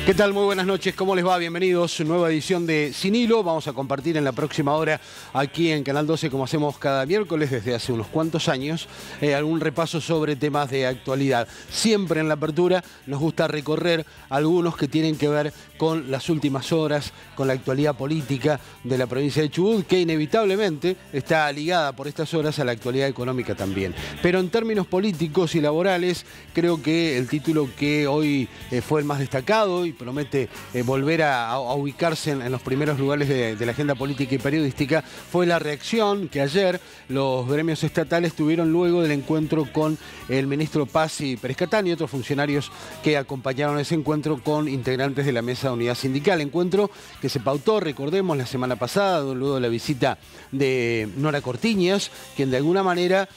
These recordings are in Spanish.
¿Qué tal? Muy buenas noches, ¿cómo les va? Bienvenidos a una nueva edición de Sin Hilo. Vamos a compartir en la próxima hora aquí en Canal 12, como hacemos cada miércoles desde hace unos cuantos años, algún repaso sobre temas de actualidad. Siempre en la apertura nos gusta recorrer algunos que tienen que ver con las últimas horas, con la actualidad política de la provincia de Chubut, que inevitablemente está ligada por estas horas a la actualidad económica también. Pero en términos políticos y laborales, creo que el título que hoy fue el más destacado y promete volver a ubicarse en los primeros lugares de la agenda política y periodística fue la reacción que ayer los gremios estatales tuvieron luego del encuentro con el ministro Paz y Pérez Catán y otros funcionarios que acompañaron ese encuentro con integrantes de la Mesa de Unidad Sindical. Encuentro que se pautó, recordemos, la semana pasada, luego de la visita de Nora Cortiñas, quien de alguna manera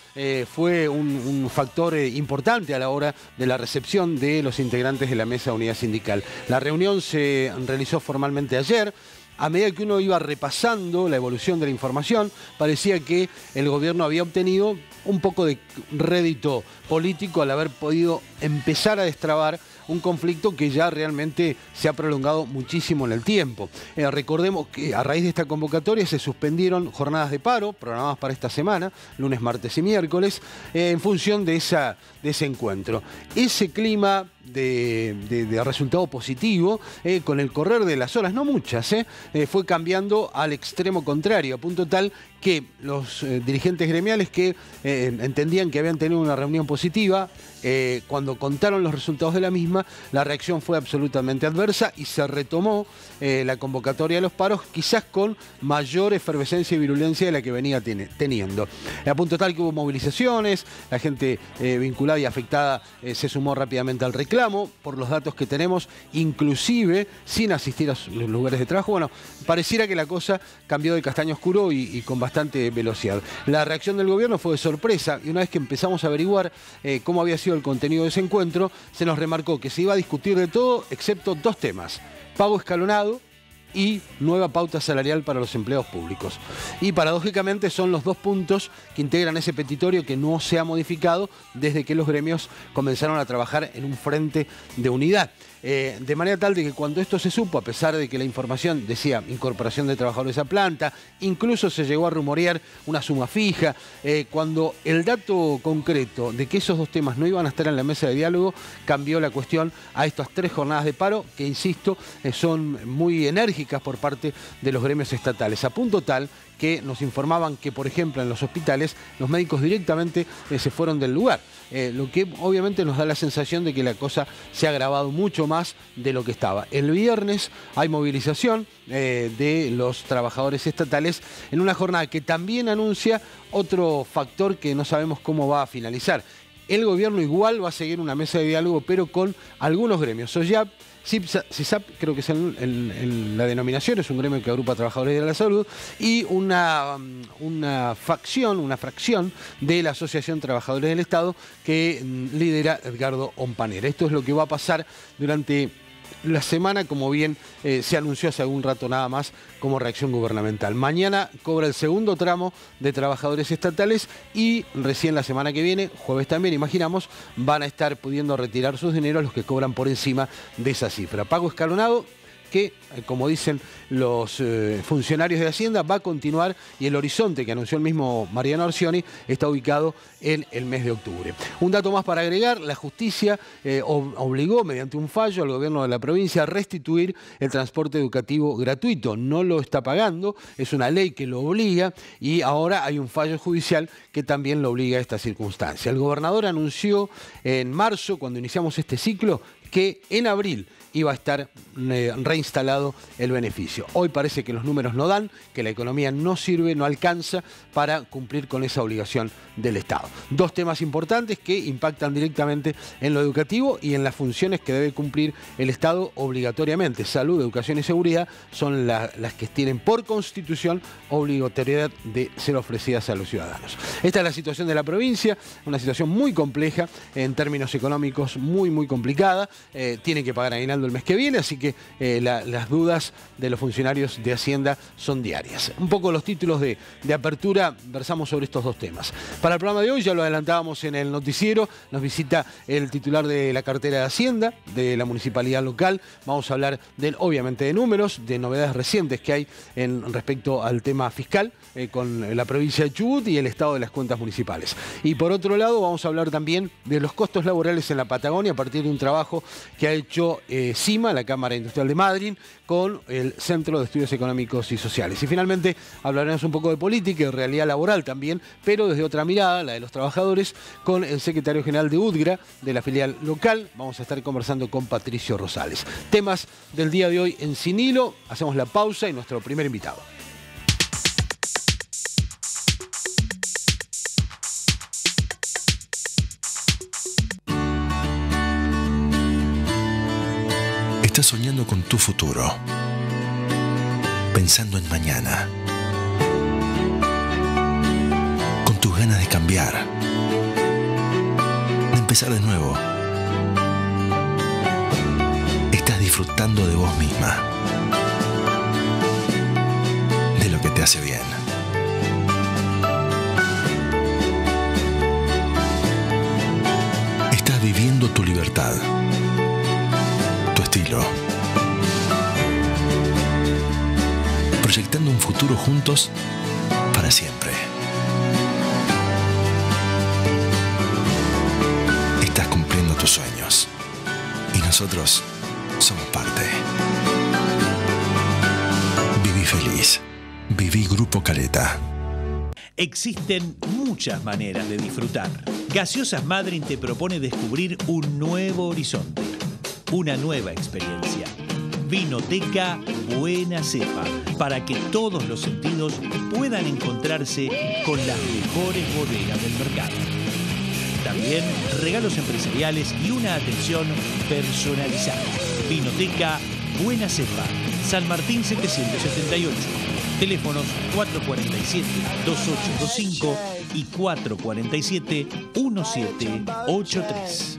fue un factor importante a la hora de la recepción de los integrantes de la Mesa de Unidad Sindical. La reunión se realizó formalmente ayer. A medida que uno iba repasando la evolución de la información, parecía que el gobierno había obtenido un poco de rédito político al haber podido empezar a destrabar un conflicto que ya realmente se ha prolongado muchísimo en el tiempo. Recordemos que a raíz de esta convocatoria se suspendieron jornadas de paro programadas para esta semana, lunes, martes y miércoles, en función de ese encuentro. Ese clima de resultado positivo, con el correr de las horas, no muchas, fue cambiando al extremo contrario, a punto tal que los dirigentes gremiales que entendían que habían tenido una reunión positiva, cuando contaron los resultados de la misma, la reacción fue absolutamente adversa y se retomó la convocatoria de los paros, quizás con mayor efervescencia y virulencia de la que venía teniendo. A punto tal que hubo movilizaciones, la gente vinculada y afectada se sumó rápidamente al reclamo, por los datos que tenemos, inclusive sin asistir a los lugares de trabajo. Bueno, pareciera que la cosa cambió de castaño oscuro y con bastante velocidad. La reacción del gobierno fue de sorpresa y una vez que empezamos a averiguar cómo había sido el contenido de ese encuentro, se nos remarcó que se iba a discutir de todo excepto dos temas: pago escalonado y nueva pauta salarial para los empleados públicos. Y paradójicamente son los dos puntos que integran ese petitorio que no se ha modificado desde que los gremios comenzaron a trabajar en un frente de unidad. De manera tal de que cuando esto se supo, a pesar de que la información decía incorporación de trabajadores a planta, incluso se llegó a rumorear una suma fija, cuando el dato concreto de que esos dos temas no iban a estar en la mesa de diálogo, cambió la cuestión a estas 3 jornadas de paro que, insisto, son muy enérgicas por parte de los gremios estatales, a punto tal que nos informaban que, por ejemplo, en los hospitales los médicos directamente se fueron del lugar, lo que obviamente nos da la sensación de que la cosa se ha agravado mucho más de lo que estaba. El viernes hay movilización de los trabajadores estatales en una jornada que también anuncia otro factor que no sabemos cómo va a finalizar. El gobierno igual va a seguir una mesa de diálogo, pero con algunos gremios. SOYAP, CISAP, creo que es la denominación, es un gremio que agrupa a trabajadores de la salud, y una fracción de la Asociación Trabajadores del Estado que lidera Edgardo Ompanera. Esto es lo que va a pasar durante la semana, como bien se anunció hace algún rato nada más, como reacción gubernamental. Mañana cobra el segundo tramo de trabajadores estatales y recién la semana que viene, jueves también, imaginamos, van a estar pudiendo retirar sus dineros los que cobran por encima de esa cifra. Pago escalonado que, como dicen los funcionarios de Hacienda, va a continuar, y el horizonte que anunció el mismo Mariano Arcioni está ubicado en el mes de octubre. Un dato más para agregar: la justicia obligó mediante un fallo al gobierno de la provincia a restituir el transporte educativo gratuito. No lo está pagando, es una ley que lo obliga y ahora hay un fallo judicial que también lo obliga a esta circunstancia. El gobernador anunció en marzo, cuando iniciamos este ciclo, que en abril iba a estar reinstalado el beneficio. Hoy parece que los números no dan, que la economía no sirve, no alcanza para cumplir con esa obligación del Estado. Dos temas importantes que impactan directamente en lo educativo y en las funciones que debe cumplir el Estado obligatoriamente. Salud, educación y seguridad son las que tienen por constitución obligatoriedad de ser ofrecidas a los ciudadanos. Esta es la situación de la provincia, una situación muy compleja en términos económicos, muy complicada. tienen que pagar aguinaldo el mes que viene, así que las dudas de los funcionarios de Hacienda son diarias. Un poco los títulos de apertura, versamos sobre estos dos temas. Para el programa de hoy, ya lo adelantábamos en el noticiero, nos visita el titular de la cartera de Hacienda, de la municipalidad local. Vamos a hablar obviamente de números, de novedades recientes que hay respecto al tema fiscal con la provincia de Chubut y el estado de las cuentas municipales. Y por otro lado, vamos a hablar también de los costos laborales en la Patagonia a partir de un trabajo que ha hecho CIMA, la Cámara Industrial de Madryn, con el Centro de Estudios Económicos y Sociales. Y finalmente hablaremos un poco de política y de realidad laboral también, pero desde otra mirada, la de los trabajadores, con el secretario general de UTGRA, de la filial local. Vamos a estar conversando con Patricio Rosales. Temas del día de hoy en Sin Hilo. Hacemos la pausa y nuestro primer invitado. Estás soñando con tu futuro, pensando en mañana, con tus ganas de cambiar, de empezar de nuevo. Estás disfrutando de vos misma, de lo que te hace bien. Estás viviendo tu libertad, tu estilo, proyectando un futuro juntos para siempre. Estás cumpliendo tus sueños y nosotros somos parte. Viví feliz. Viví Grupo Caleta. Existen muchas maneras de disfrutar. Gaseosas Madryn te propone descubrir un nuevo horizonte, una nueva experiencia. Vinoteca Buena Cepa, para que todos los sentidos puedan encontrarse con las mejores bodegas del mercado. También regalos empresariales y una atención personalizada. Vinoteca Buena Cepa, San Martín 778. Teléfonos 447-2825 y 447-1783.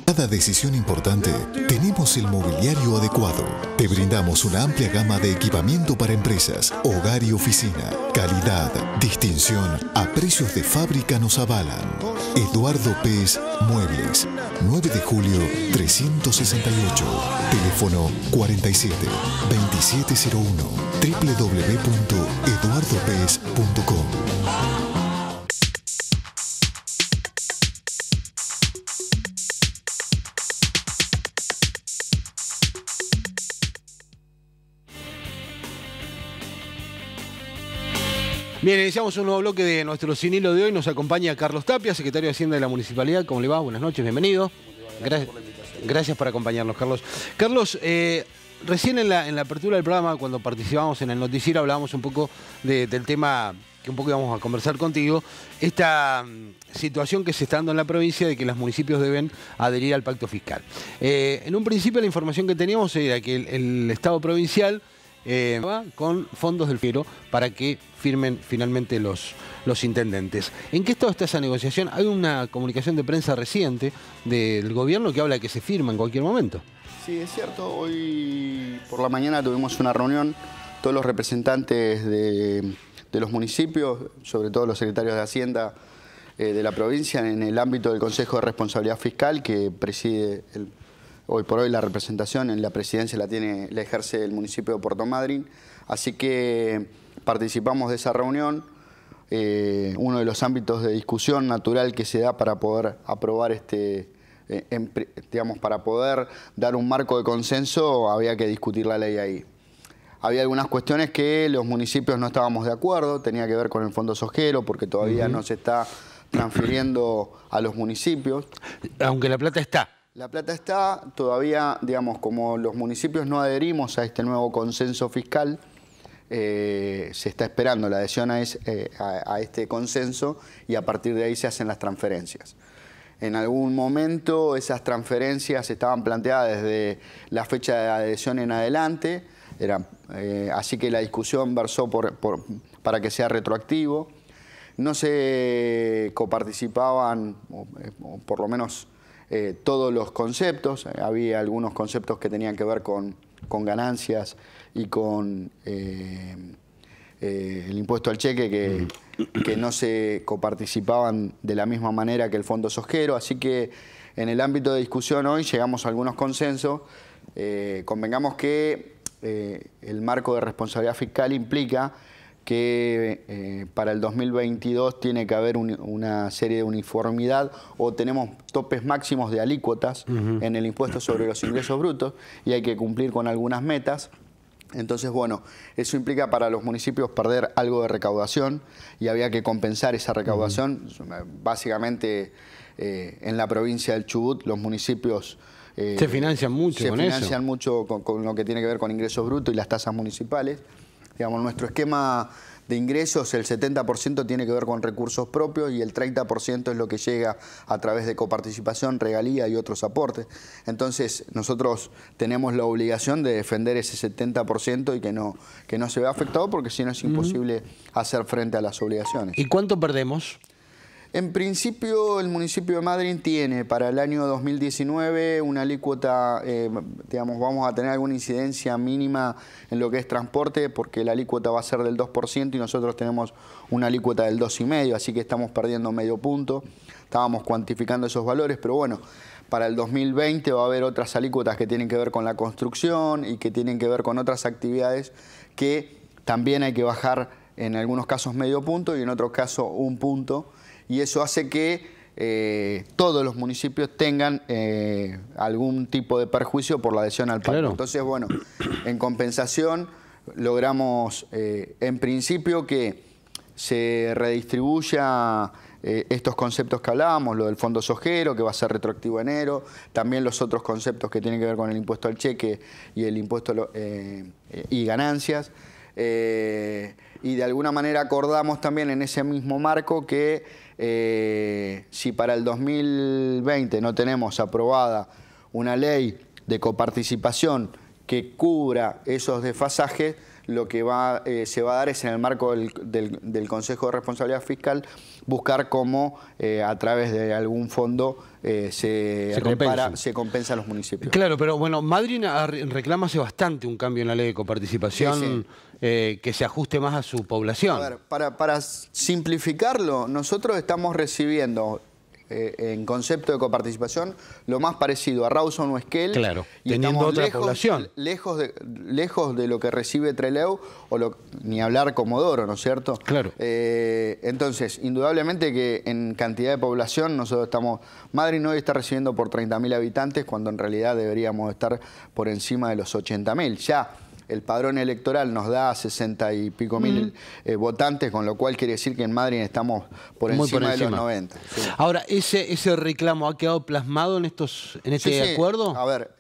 Cada decisión importante, tenemos el mobiliario adecuado. Te brindamos una amplia gama de equipamiento para empresas, hogar y oficina. Calidad, distinción, a precios de fábrica nos avalan. Eduardo Pez Muebles, 9 de julio 368. Teléfono 47-2701. www.eduardopez.com. Bien, iniciamos un nuevo bloque de nuestro Sin Hilo de hoy. Nos acompaña Carlos Tapia, secretario de Hacienda de la Municipalidad. ¿Cómo le va? Buenas noches, bienvenido. Gracias por acompañarnos, Carlos. Carlos, recién en la apertura del programa, cuando participamos en el noticiero, hablábamos un poco del tema que un poco íbamos a conversar contigo, esta situación que se está dando en la provincia de que los municipios deben adherir al pacto fiscal. En un principio la información que teníamos era que el Estado provincial va con fondos del FIERO para que firmen finalmente los intendentes. ¿En qué estado está esa negociación? Hay una comunicación de prensa reciente del gobierno que habla de que se firma en cualquier momento. Sí, es cierto. Hoy por la mañana tuvimos una reunión, todos los representantes de los municipios, sobre todo los secretarios de Hacienda de la provincia, en el ámbito del Consejo de Responsabilidad Fiscal, que preside hoy por hoy la representación en la presidencia la ejerce el municipio de Puerto Madryn. Así que participamos de esa reunión. Uno de los ámbitos de discusión natural que se da para poder aprobar para poder dar un marco de consenso, había que discutir la ley ahí. Había algunas cuestiones que los municipios no estábamos de acuerdo, tenía que ver con el fondo sojero, porque todavía no se está transfiriendo a los municipios. Aunque la plata está. La plata está, todavía, digamos, como los municipios no adherimos a este nuevo consenso fiscal, se está esperando la adhesión a este consenso y a partir de ahí se hacen las transferencias. En algún momento esas transferencias estaban planteadas desde la fecha de adhesión en adelante, así que la discusión versó para que sea retroactivo. No se coparticipaban, o por lo menos todos los conceptos. Había algunos conceptos que tenían que ver con ganancias y con el impuesto al cheque que no se coparticipaban de la misma manera que el fondo sosquero. Así que en el ámbito de discusión hoy llegamos a algunos consensos. Convengamos que el marco de responsabilidad fiscal implica que para el 2022 tiene que haber una serie de uniformidad, o tenemos topes máximos de alícuotas en el impuesto sobre los ingresos brutos, y hay que cumplir con algunas metas. Entonces, bueno, eso implica para los municipios perder algo de recaudación, y había que compensar esa recaudación. Básicamente, en la provincia del Chubut, los municipios se financian mucho con eso. Se financian mucho con lo que tiene que ver con ingresos brutos y las tasas municipales. Digamos, nuestro esquema de ingresos, el 70% tiene que ver con recursos propios y el 30% es lo que llega a través de coparticipación, regalía y otros aportes. Entonces, nosotros tenemos la obligación de defender ese 70% y que no se vea afectado, porque si no es imposible hacer frente a las obligaciones. ¿Y cuánto perdemos? En principio, el municipio de Madryn tiene para el año 2019 una alícuota, digamos, vamos a tener alguna incidencia mínima en lo que es transporte, porque la alícuota va a ser del 2% y nosotros tenemos una alícuota del 2,5%, así que estamos perdiendo medio punto. Estábamos cuantificando esos valores, pero bueno, para el 2020 va a haber otras alícuotas que tienen que ver con la construcción y que tienen que ver con otras actividades que también hay que bajar, en algunos casos medio punto y en otros casos 1 punto. Y eso hace que todos los municipios tengan algún tipo de perjuicio por la adhesión al pacto. Claro. Entonces, bueno, en compensación logramos en principio que se redistribuya estos conceptos que hablábamos, lo del fondo sosquero, que va a ser retroactivo en enero, también los otros conceptos que tienen que ver con el impuesto al cheque y el impuesto y ganancias. Y de alguna manera acordamos también en ese mismo marco que si para el 2020 no tenemos aprobada una ley de coparticipación que cubra esos desfasajes, lo que se va a dar es, en el marco del Consejo de Responsabilidad Fiscal, buscar cómo a través de algún fondo se compensa a los municipios. Claro, pero bueno, Madryn reclama hace bastante un cambio en la ley de coparticipación, sí. Que se ajuste más a su población. A ver, para simplificarlo, nosotros estamos recibiendo en concepto de coparticipación lo más parecido a Rawson o Esquel. Claro, y teniendo otra población. Lejos de lo que recibe Trelew o ni hablar Comodoro, ¿no es cierto? Claro. Entonces, indudablemente que en cantidad de población nosotros estamos... Madryn hoy está recibiendo por 30.000 habitantes, cuando en realidad deberíamos estar por encima de los 80.000. Ya el padrón electoral nos da 60 y pico mil votantes, con lo cual quiere decir que en Madryn estamos por encima de los 90. Sí. Ahora, ¿ese reclamo ha quedado plasmado en este acuerdo? A ver,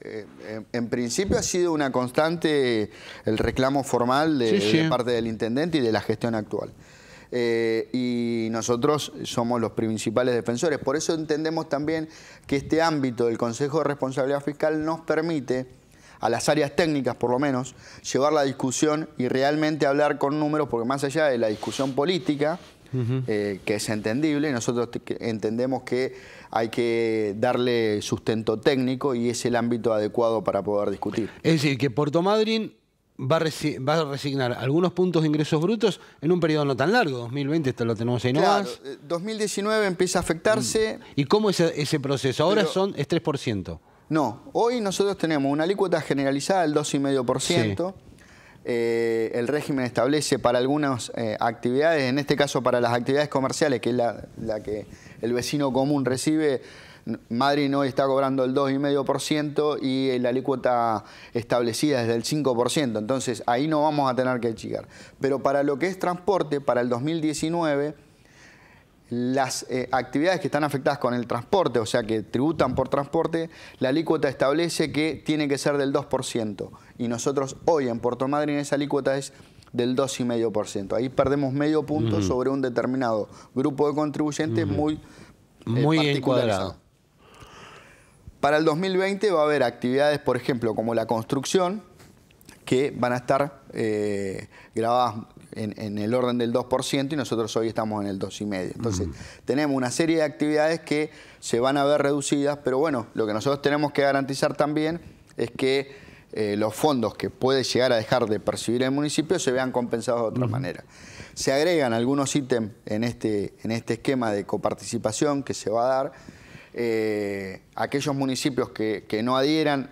en principio ha sido una constante el reclamo formal de parte del intendente y de la gestión actual. Y nosotros somos los principales defensores. Por eso entendemos también que este ámbito del Consejo de Responsabilidad Fiscal nos permite, a las áreas técnicas por lo menos, llevar la discusión y realmente hablar con números, porque más allá de la discusión política, que es entendible, nosotros entendemos que hay que darle sustento técnico y es el ámbito adecuado para poder discutir. Es decir, que Puerto Madryn va a resignar algunos puntos de ingresos brutos en un periodo no tan largo. 2020 esto lo tenemos ahí nomás. Claro, 2019 empieza a afectarse. ¿Y cómo es ese proceso? Ahora es 3%. No, hoy nosotros tenemos una alícuota generalizada del 2,5%. El régimen establece para algunas actividades, en este caso para las actividades comerciales, que es la que el vecino común recibe, Madryn hoy está cobrando el 2,5% y la alícuota establecida es del 5%. Entonces ahí no vamos a tener que achicar. Pero para lo que es transporte, para el 2019... las actividades que están afectadas con el transporte, o sea que tributan por transporte, la alícuota establece que tiene que ser del 2%. Y nosotros hoy en Puerto Madryn esa alícuota es del 2,5%. Ahí perdemos medio punto sobre un determinado grupo de contribuyentes muy encuadrado. Para el 2020 va a haber actividades, por ejemplo, como la construcción, que van a estar grabadas en el orden del 2% y nosotros hoy estamos en el 2,5%. Entonces, tenemos una serie de actividades que se van a ver reducidas, pero bueno, lo que nosotros tenemos que garantizar también es que los fondos que puede llegar a dejar de percibir el municipio se vean compensados de otra manera. Se agregan algunos ítems en este esquema de coparticipación que se va a dar. Aquellos municipios que no adhieran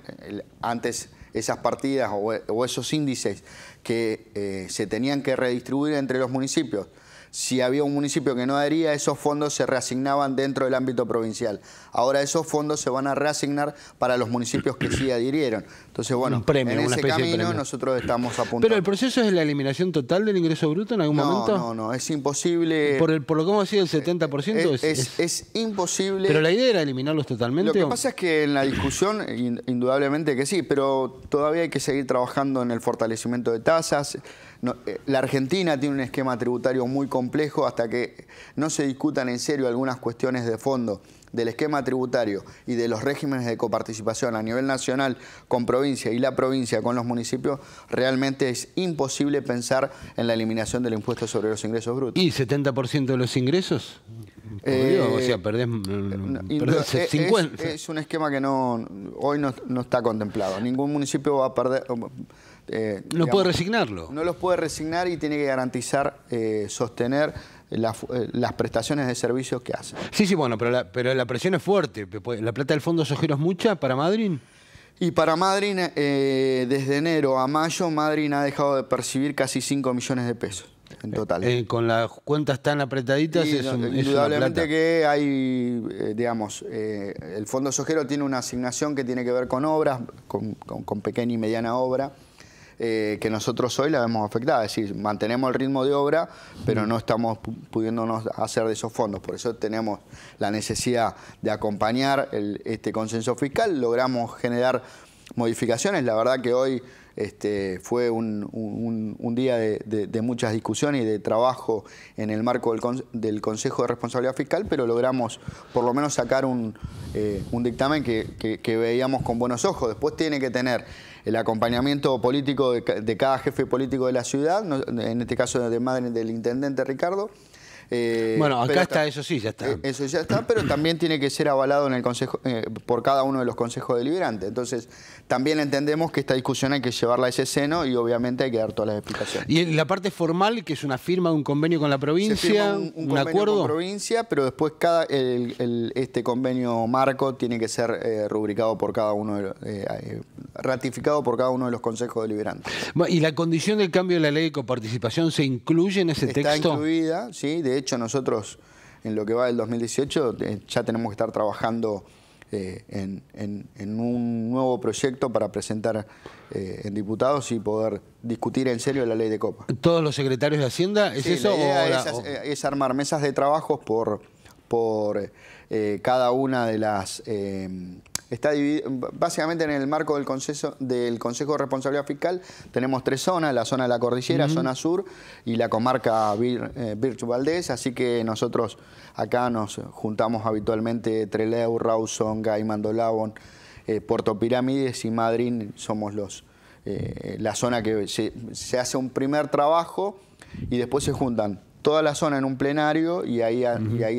antes esas partidas o esos índices que se tenían que redistribuir entre los municipios. Si había un municipio que no adhería, esos fondos se reasignaban dentro del ámbito provincial. Ahora esos fondos se van a reasignar para los municipios que sí adhirieron. Entonces, bueno, en ese camino nosotros estamos apuntando. ¿Pero el proceso es la eliminación total del ingreso bruto en algún momento? No, es imposible. Por lo que hemos decía, el 70% es imposible. ¿Pero la idea era eliminarlos totalmente? Lo que pasa es que en la discusión, indudablemente que sí, pero todavía hay que seguir trabajando en el fortalecimiento de tasas. La Argentina tiene un esquema tributario muy complejo. Hasta que no se discutan en serio algunas cuestiones de fondo del esquema tributario y de los regímenes de coparticipación a nivel nacional con provincia y la provincia con los municipios, realmente es imposible pensar en la eliminación del impuesto sobre los ingresos brutos. ¿Y 70% de los ingresos? O sea, perdés 50%. Es un esquema que hoy no está contemplado. Ningún municipio va a perder... no puede resignarlo. No los puede resignar y tiene que garantizar, sostener las prestaciones de servicios que hacen. Sí, bueno, pero la presión es fuerte. ¿La plata del Fondo Sojero es mucha para Madryn? Y para Madryn, desde enero a mayo, Madryn ha dejado de percibir casi 5 millones de pesos en total. Con las cuentas tan apretaditas indudablemente que hay, el Fondo Sojero tiene una asignación que tiene que ver con obras, con pequeña y mediana obra, que nosotros hoy la vemos afectada. Es decir, mantenemos el ritmo de obra, pero no estamos pudiéndonos hacer de esos fondos. Por eso tenemos la necesidad de acompañar este consenso fiscal. Logramos generar modificaciones. La verdad que hoy fue un día de muchas discusiones y de trabajo en el marco del Consejo de Responsabilidad Fiscal, pero logramos por lo menos sacar un dictamen que veíamos con buenos ojos. Después tiene que tener el acompañamiento político de cada jefe político de la ciudad, en este caso de Madryn, del intendente Ricardo. Bueno, acá está, eso sí, ya está. Eso ya está, pero también tiene que ser avalado en el consejo, por cada uno de los consejos deliberantes. Entonces, también entendemos que esta discusión hay que llevarla a ese seno y obviamente hay que dar todas las explicaciones. Y la parte formal, que es una firma de un convenio con la provincia, se firma un convenio acuerdo con provincia, pero después este convenio marco tiene que ser rubricado por cada uno, ratificado por cada uno de los consejos deliberantes. ¿Y la condición del cambio de la ley de coparticipación se incluye en ese texto? Está incluida, sí. De hecho, nosotros en lo que va del 2018 ya tenemos que estar trabajando en un nuevo proyecto para presentar en diputados y poder discutir en serio la ley de copa. ¿Todos los secretarios de Hacienda? ¿Es eso? La idea es armar mesas de trabajos por cada una de las... está dividido, básicamente en el marco del Consejo de Responsabilidad Fiscal tenemos 3 zonas: la zona de la Cordillera, zona sur y la comarca Birch Valdés. Así que nosotros acá nos juntamos habitualmente Trelew, Rawson, Gaimando Lavon, Puerto Pirámides y Madryn. Somos la zona que se hace un primer trabajo y después se juntan toda la zona en un plenario y ahí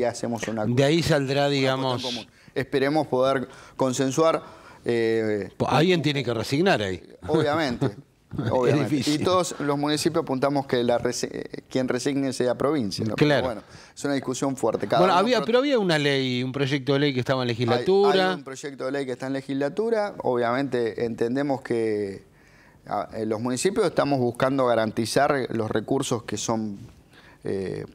hacemos una... De ahí saldrá, digamos... Esperemos poder consensuar. Alguien tiene que resignar ahí. Obviamente. Y todos los municipios apuntamos que quien resigne sea provincia, ¿no? Claro. Pero bueno, es una discusión fuerte. Pero había una ley, un proyecto de ley que estaba en legislatura. Hay un proyecto de ley que está en legislatura. Obviamente entendemos que los municipios estamos buscando garantizar los recursos que son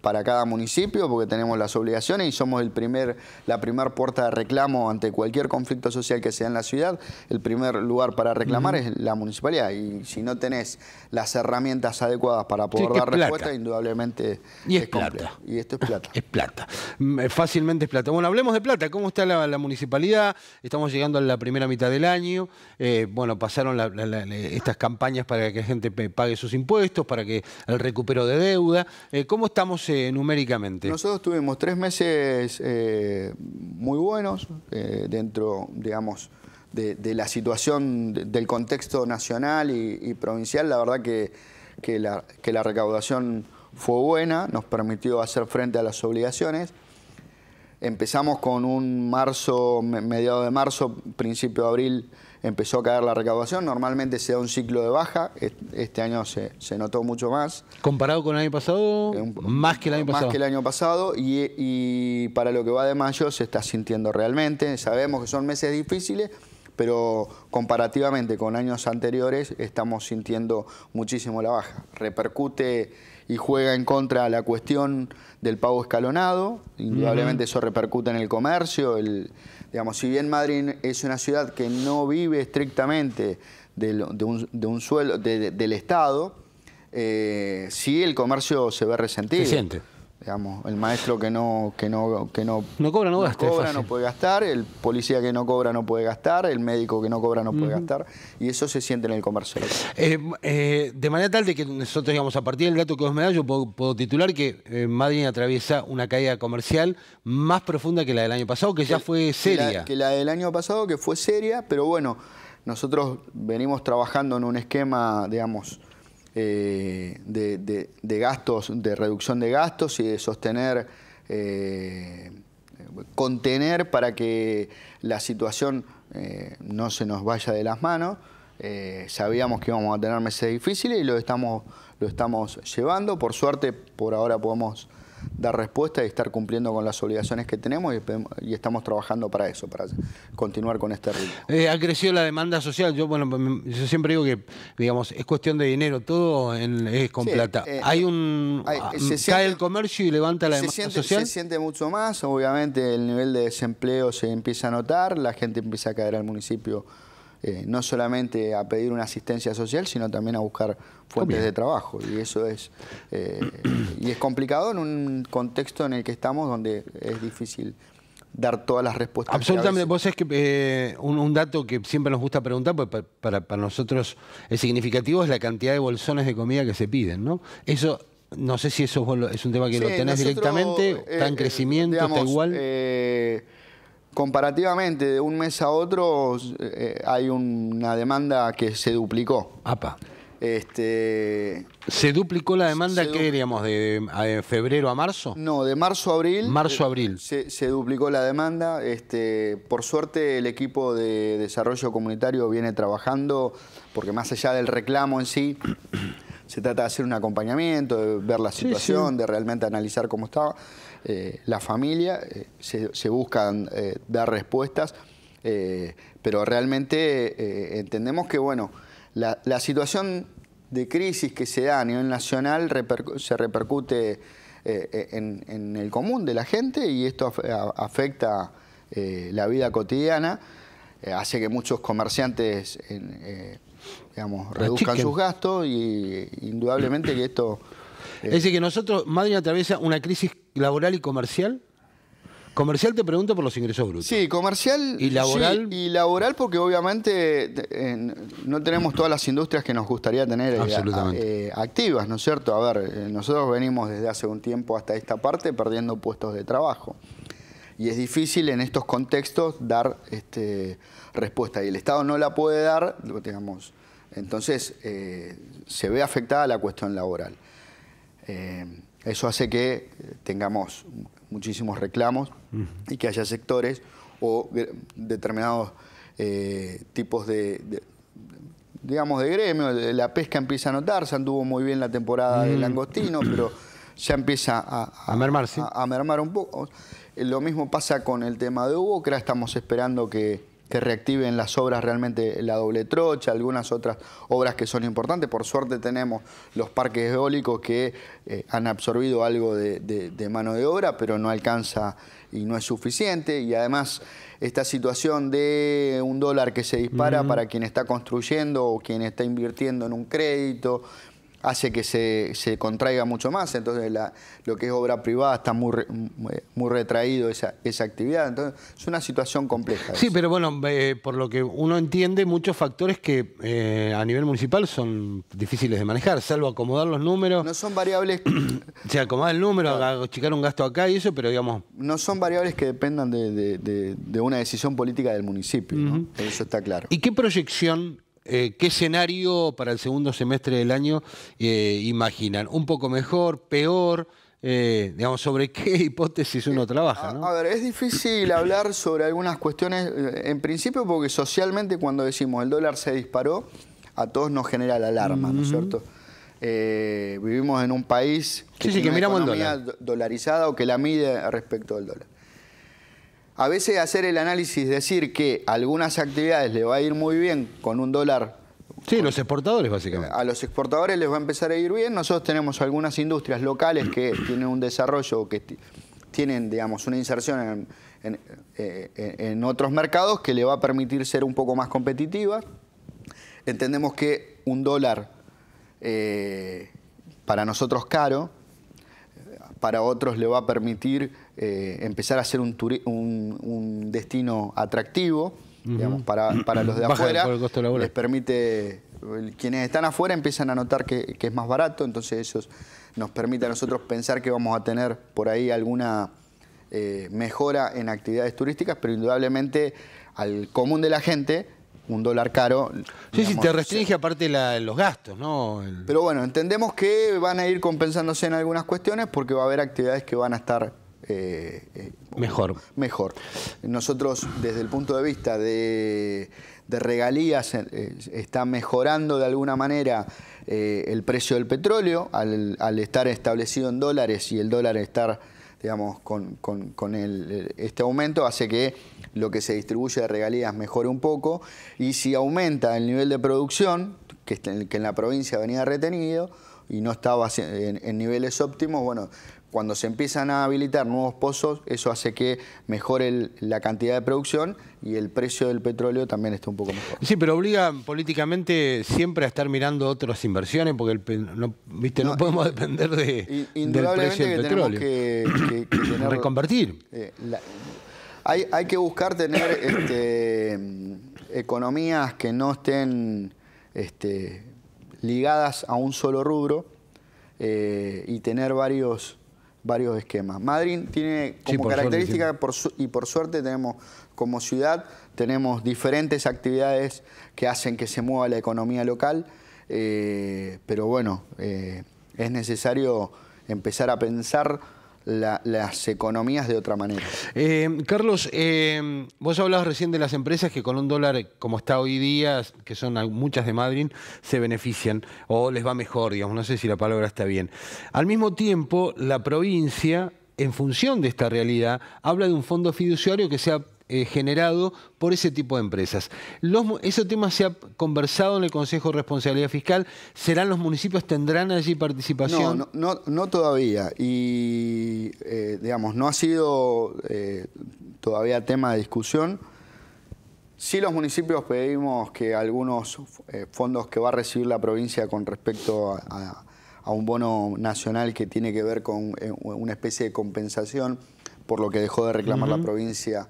para cada municipio, porque tenemos las obligaciones y somos la primer puerta de reclamo ante cualquier conflicto social que sea en la ciudad. El primer lugar para reclamar es la municipalidad, y si no tenés las herramientas adecuadas para poder dar respuesta, indudablemente es plata. Y esto es plata. Es plata. Fácilmente es plata. Bueno, hablemos de plata. ¿Cómo está la municipalidad? Estamos llegando a la primera mitad del año. Bueno, pasaron estas campañas para que la gente pague sus impuestos, para que el recupero de deuda. ¿Cómo estamos numéricamente? Nosotros tuvimos 3 meses muy buenos dentro, digamos, de la situación del contexto nacional y provincial. La verdad que que la recaudación fue buena, nos permitió hacer frente a las obligaciones. Empezamos con un marzo, mediados de marzo, principio de abril, empezó a caer la recaudación. Normalmente se da un ciclo de baja. Este año se notó mucho más. ¿Comparado con el año pasado? Más que el año pasado. Más que el año pasado. Y para lo que va de mayo se está sintiendo realmente. Sabemos que son meses difíciles, pero comparativamente con años anteriores estamos sintiendo muchísimo la baja. Repercute y juega en contra la cuestión del pago escalonado. Indudablemente eso repercute en el comercio. Digamos, si bien Madrid es una ciudad que no vive estrictamente de un sueldo del Estado, sí el comercio se ve resentido. Se siente. Digamos, el maestro que no cobra, no gasta, no puede gastar, el policía que no cobra no puede gastar, el médico que no cobra no puede gastar, y eso se siente en el comercio. De manera tal de que nosotros, digamos, a partir del dato que vos me das, yo puedo titular que Madrid atraviesa una caída comercial más profunda que la del año pasado, que ya fue seria. Que la del año pasado, que fue seria, pero bueno, nosotros venimos trabajando en un esquema, digamos, de gastos, de reducción de gastos y de sostener, contener para que la situación no se nos vaya de las manos. Sabíamos que íbamos a tener meses difíciles y lo estamos llevando. Por suerte, por ahora podemos dar respuesta y estar cumpliendo con las obligaciones que tenemos y estamos trabajando para eso, para continuar con este ritmo. Ha crecido la demanda social. Yo siempre digo que, digamos, es cuestión de dinero, todo es con plata. Cae el comercio y levanta la demanda social. Se siente mucho más, obviamente el nivel de desempleo se empieza a notar, la gente empieza a caer al municipio. No solamente a pedir una asistencia social, sino también a buscar fuentes de trabajo. Y eso es complicado en un contexto en el que estamos, donde es difícil dar todas las respuestas. Absolutamente. Vos sabés que un dato que siempre nos gusta preguntar, porque para nosotros es significativo, es la cantidad de bolsones de comida que se piden, ¿no? Eso, no sé si eso es un tema que lo tenés directamente, está en crecimiento, digamos, está igual. Comparativamente, de un mes a otro, hay una demanda que se duplicó. ¡Apa! ¿Se duplicó la demanda, qué diríamos, de febrero a marzo? No, de marzo a abril. Marzo a abril. Se duplicó la demanda. Por suerte, el equipo de desarrollo comunitario viene trabajando, porque más allá del reclamo en sí, se trata de hacer un acompañamiento, de ver la situación, de realmente analizar cómo estaba la familia. Se buscan dar respuestas, pero realmente entendemos que, bueno, la situación de crisis que se da a nivel nacional se repercute en el común de la gente, y esto afecta la vida cotidiana, hace que muchos comerciantes digamos, reduzcan sus gastos, y indudablemente que esto... Es decir, que nosotros, Madrid atraviesa una crisis laboral y comercial. Comercial, te pregunto, por los ingresos brutos. Sí, comercial. ¿Y laboral? Sí, y laboral porque obviamente no tenemos todas las industrias que nos gustaría tener activas, ¿no es cierto? A ver, nosotros venimos desde hace un tiempo hasta esta parte perdiendo puestos de trabajo. Y es difícil en estos contextos dar respuesta. Y el Estado no la puede dar, digamos. Entonces, se ve afectada la cuestión laboral. Eso hace que tengamos muchísimos reclamos y que haya sectores o determinados tipos digamos, de gremio. La pesca empieza a notarse, anduvo muy bien la temporada del langostino, pero ya empieza a mermar, ¿sí? A mermar un poco. Lo mismo pasa con el tema de Ucra. Estamos esperando que reactiven las obras, realmente la doble trocha, algunas otras obras que son importantes. Por suerte tenemos los parques eólicos que han absorbido algo de mano de obra, pero no alcanza y no es suficiente. Y además esta situación de un dólar que se dispara para quien está construyendo o quien está invirtiendo en un crédito, hace que se contraiga mucho más. Entonces lo que es obra privada está muy retraído esa actividad. Entonces es una situación compleja. Sí, pero bueno, por lo que uno entiende, muchos factores que a nivel municipal son difíciles de manejar, salvo acomodar los números. No son variables... Se acomoda el número, achicar un gasto acá y eso, pero digamos... No son variables que dependan de una decisión política del municipio, ¿no? Eso está claro. ¿Y qué proyección ¿qué escenario para el segundo semestre del año imaginan? ¿Un poco mejor, peor? Digamos, ¿sobre qué hipótesis uno trabaja, ¿no? A ver, es difícil hablar sobre algunas cuestiones, en principio porque socialmente cuando decimos el dólar se disparó, a todos nos genera la alarma, ¿no es cierto? Vivimos en un país que tiene una economía dolarizada o que la mide respecto del dólar. A veces hacer el análisis, decir que a algunas actividades le va a ir muy bien con un dólar. Sí, los exportadores básicamente. A los exportadores les va a empezar a ir bien. Nosotros tenemos algunas industrias locales que tienen un desarrollo, que tienen, digamos, una inserción en otros mercados que le va a permitir ser un poco más competitiva. Entendemos que un dólar para nosotros caro, para otros le va a permitir empezar a ser un destino atractivo. Digamos, para los de afuera, les permite, quienes están afuera empiezan a notar que es más barato, entonces eso nos permite a nosotros pensar que vamos a tener por ahí alguna mejora en actividades turísticas, pero indudablemente al común de la gente, un dólar caro. Sí, digamos, sí, te restringe aparte los gastos, ¿no? Pero bueno, entendemos que van a ir compensándose en algunas cuestiones porque va a haber actividades que van a estar mejor. Nosotros, desde el punto de vista de regalías, está mejorando de alguna manera el precio del petróleo al estar establecido en dólares y el dólar estar, digamos, con este aumento hace que lo que se distribuye de regalías mejore un poco, y si aumenta el nivel de producción, que en la provincia venía retenido y no estaba en niveles óptimos, bueno, cuando se empiezan a habilitar nuevos pozos, eso hace que mejore la cantidad de producción y el precio del petróleo también está un poco mejor. Sí, pero obliga políticamente siempre a estar mirando otras inversiones, porque no podemos depender del precio del petróleo. Que tener, reconvertir. Hay que buscar tener economías que no estén ligadas a un solo rubro y tener varios esquemas. Madrid tiene como característica, y por suerte tenemos como ciudad, tenemos diferentes actividades que hacen que se mueva la economía local, pero bueno, es necesario empezar a pensar las economías de otra manera. Carlos, vos hablabas recién de las empresas que con un dólar como está hoy día, que son muchas de Madrid, se benefician o les va mejor, digamos, no sé si la palabra está bien. Al mismo tiempo, la provincia, en función de esta realidad, habla de un fondo fiduciario que se ha generado por ese tipo de empresas. ¿Ese tema se ha conversado en el Consejo de Responsabilidad Fiscal? ¿Serán los municipios, tendrán allí participación? No todavía. Y, digamos, no ha sido todavía tema de discusión. Sí, los municipios pedimos que algunos fondos que va a recibir la provincia con respecto a un bono nacional que tiene que ver con una especie de compensación por lo que dejó de reclamar la provincia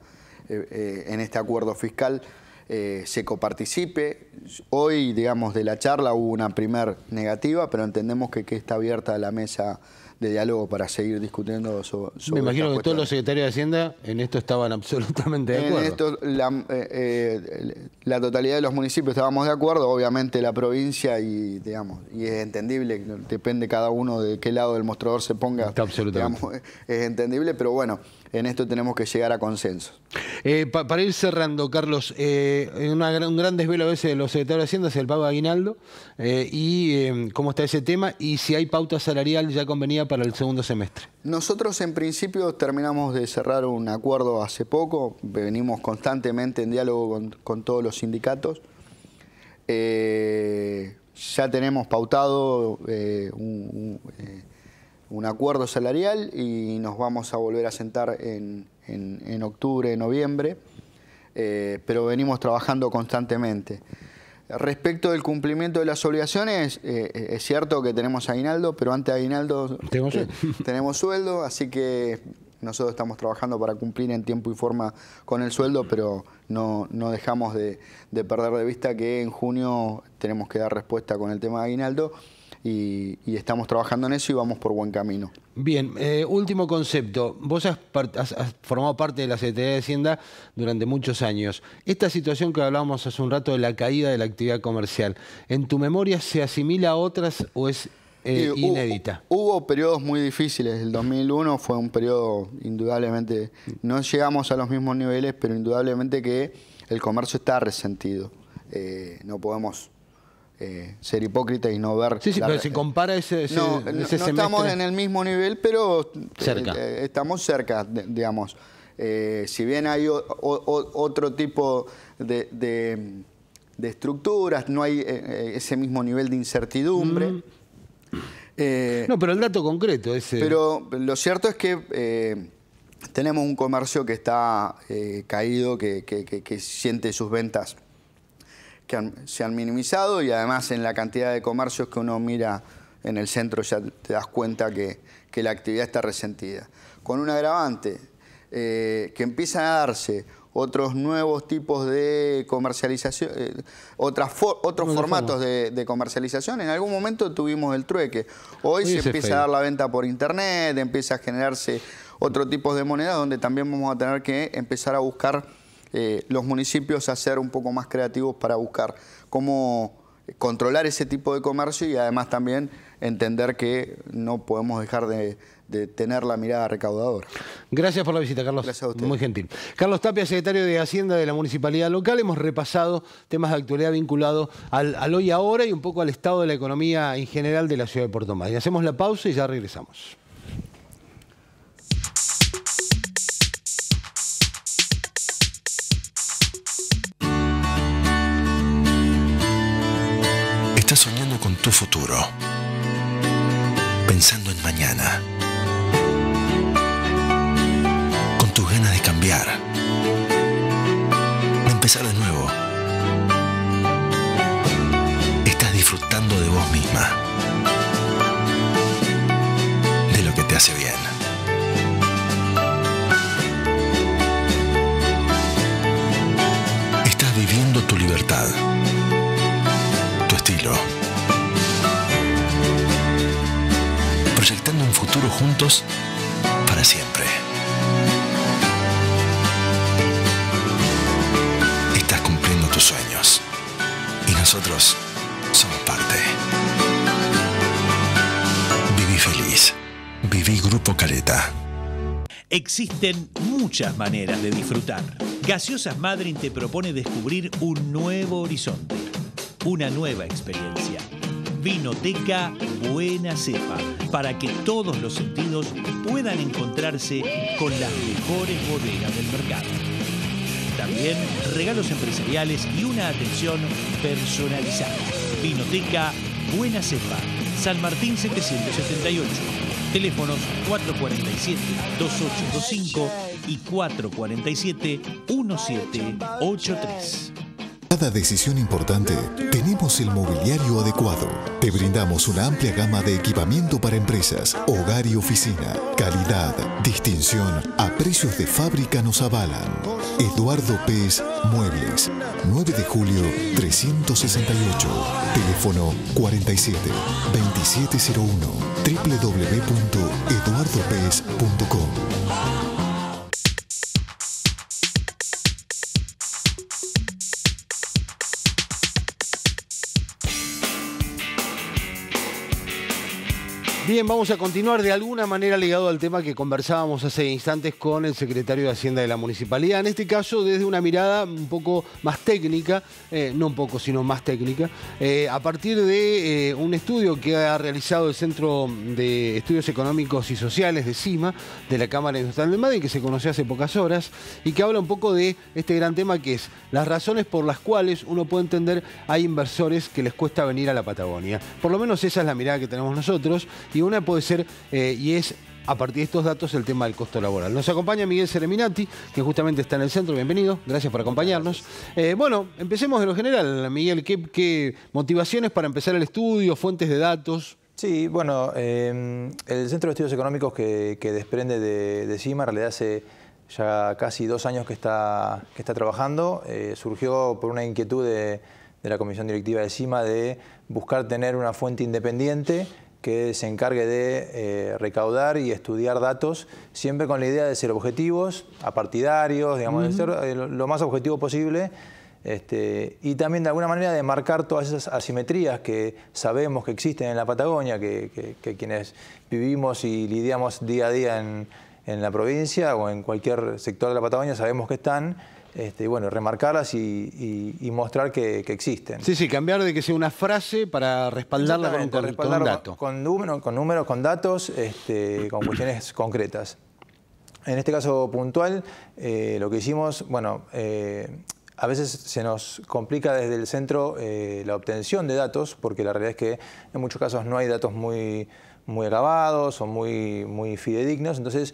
en este acuerdo fiscal, se coparticipe. Hoy, digamos, de la charla hubo una primer negativa, pero entendemos que está abierta la mesa de diálogo para seguir discutiendo sobre Me imagino que todos los secretarios de Hacienda en esto estaban absolutamente de acuerdo. La totalidad de los municipios estábamos de acuerdo, obviamente la provincia, y digamos, y es entendible, depende cada uno de qué lado del mostrador se ponga. Está absolutamente. Digamos, es entendible, pero bueno, en esto tenemos que llegar a consensos. Para ir cerrando, Carlos, un gran desvelo a veces de los secretarios de Hacienda es el pago de aguinaldo y cómo está ese tema y si hay pauta salarial ya convenida para el segundo semestre. Nosotros en principio terminamos de cerrar un acuerdo hace poco, venimos constantemente en diálogo con todos los sindicatos. Ya tenemos pautado un acuerdo salarial y nos vamos a volver a sentar en octubre, noviembre, pero venimos trabajando constantemente. Respecto del cumplimiento de las obligaciones, es cierto que tenemos aguinaldo, pero antes de aguinaldo tenemos sueldo, así que nosotros estamos trabajando para cumplir en tiempo y forma con el sueldo, pero no dejamos de perder de vista que en junio tenemos que dar respuesta con el tema de aguinaldo. y estamos trabajando en eso y vamos por buen camino. Bien, último concepto. Vos has formado parte de la Secretaría de Hacienda durante muchos años. Esta situación que hablábamos hace un rato de la caída de la actividad comercial, ¿en tu memoria se asimila a otras o es inédita? Hubo periodos muy difíciles. El 2001 fue un periodo, indudablemente, no llegamos a los mismos niveles, pero indudablemente que el comercio está resentido. No podemos ser hipócritas y no ver... Sí, pero se compara ese no estamos en el mismo nivel, pero estamos cerca, digamos. Si bien hay otro tipo de estructuras, no hay ese mismo nivel de incertidumbre. No, pero el dato concreto es... Pero lo cierto es que tenemos un comercio que está caído, que siente sus ventas que se han minimizado, y además en la cantidad de comercios que uno mira en el centro ya te das cuenta que la actividad está resentida. Con un agravante, que empiezan a darse otros nuevos tipos de comercialización, otros formatos de comercialización. En algún momento tuvimos el trueque. Hoy se empieza a dar la venta por internet, empieza a generarse otro tipo de moneda, donde también vamos a tener que empezar a buscar los municipios a ser un poco más creativos para buscar cómo controlar ese tipo de comercio, y además también entender que no podemos dejar de tener la mirada recaudadora. Gracias por la visita, Carlos. Gracias a usted. Muy gentil. Carlos Tapia, secretario de Hacienda de la Municipalidad Local. Hemos repasado temas de actualidad vinculados al hoy y ahora y un poco al estado de la economía en general de la ciudad de Puerto Madryn. Hacemos la pausa y ya regresamos. Estás soñando con tu futuro, pensando en mañana, con tus ganas de cambiar, de empezar de nuevo. Estás disfrutando de vos misma, de lo que te hace bien. Estás viviendo tu libertad, tu estilo, proyectando un futuro juntos para siempre. Estás cumpliendo tus sueños y nosotros somos parte. Viví feliz. Viví Grupo Caleta. Existen muchas maneras de disfrutar. Gaseosas Madryn te propone descubrir un nuevo horizonte, una nueva experiencia. Vinoteca Buena Cepa, para que todos los sentidos puedan encontrarse con las mejores bodegas del mercado. También regalos empresariales y una atención personalizada. Vinoteca Buena Cepa, San Martín 778. Teléfonos 447-2825 y 447-1783. Cada decisión importante, tenemos el mobiliario adecuado. Te brindamos una amplia gama de equipamiento para empresas, hogar y oficina. Calidad, distinción, a precios de fábrica nos avalan. Eduardo Pez Muebles, 9 de julio 368. Teléfono 47 2701. www.eduardopez.com. Bien, vamos a continuar de alguna manera ligado al tema que conversábamos hace instantes con el secretario de Hacienda de la Municipalidad. En este caso, desde una mirada un poco más técnica, no un poco, sino más técnica, a partir de un estudio que ha realizado el Centro de Estudios Económicos y Sociales de CIMA, de la Cámara Industrial de Madrid, que se conoció hace pocas horas, y que habla un poco de este gran tema que es las razones por las cuales uno puede entender hay inversores que les cuesta venir a la Patagonia. Por lo menos esa es la mirada que tenemos nosotros. Y una puede ser, y es a partir de estos datos, el tema del costo laboral. Nos acompaña Miguel Cereminati, que justamente está en el centro. Bienvenido, gracias por acompañarnos. Bueno, empecemos de lo general. Miguel, ¿qué motivaciones para empezar el estudio, fuentes de datos? Sí, bueno, el Centro de Estudios Económicos que desprende de CIMA, en realidad hace ya casi 2 años que está trabajando. Surgió por una inquietud de la comisión directiva de CIMA de buscar tener una fuente independiente que se encargue de recaudar y estudiar datos, siempre con la idea de ser objetivos, apartidarios, digamos, de ser lo más objetivo posible, y también de alguna manera de marcar todas esas asimetrías que sabemos que existen en la Patagonia, que quienes vivimos y lidiamos día a día en la provincia o en cualquier sector de la Patagonia sabemos que están. Y bueno, remarcarlas y mostrar que existen. Sí, sí, cambiar de que sea una frase para respaldarla con un dato. Con números, con datos, con cuestiones concretas. En este caso puntual, lo que hicimos, bueno, a veces se nos complica desde el centro la obtención de datos, porque la realidad es que en muchos casos no hay datos muy acabados o muy fidedignos. Entonces,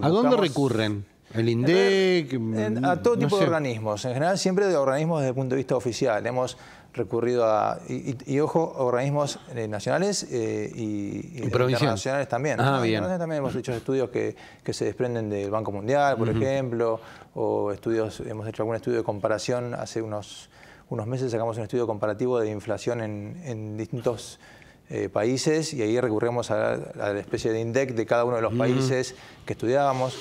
¿a dónde recurren? ¿El INDEC? A todo tipo de organismos. En general, siempre de organismos desde el punto de vista oficial. Hemos recurrido a, ojo, organismos nacionales y internacionales también. Bien. También hemos hecho estudios que se desprenden del Banco Mundial, por ejemplo, o hemos hecho algún estudio de comparación. Hace unos meses sacamos un estudio comparativo de inflación en distintos países, y ahí recurrimos a la especie de INDEC de cada uno de los países que estudiábamos.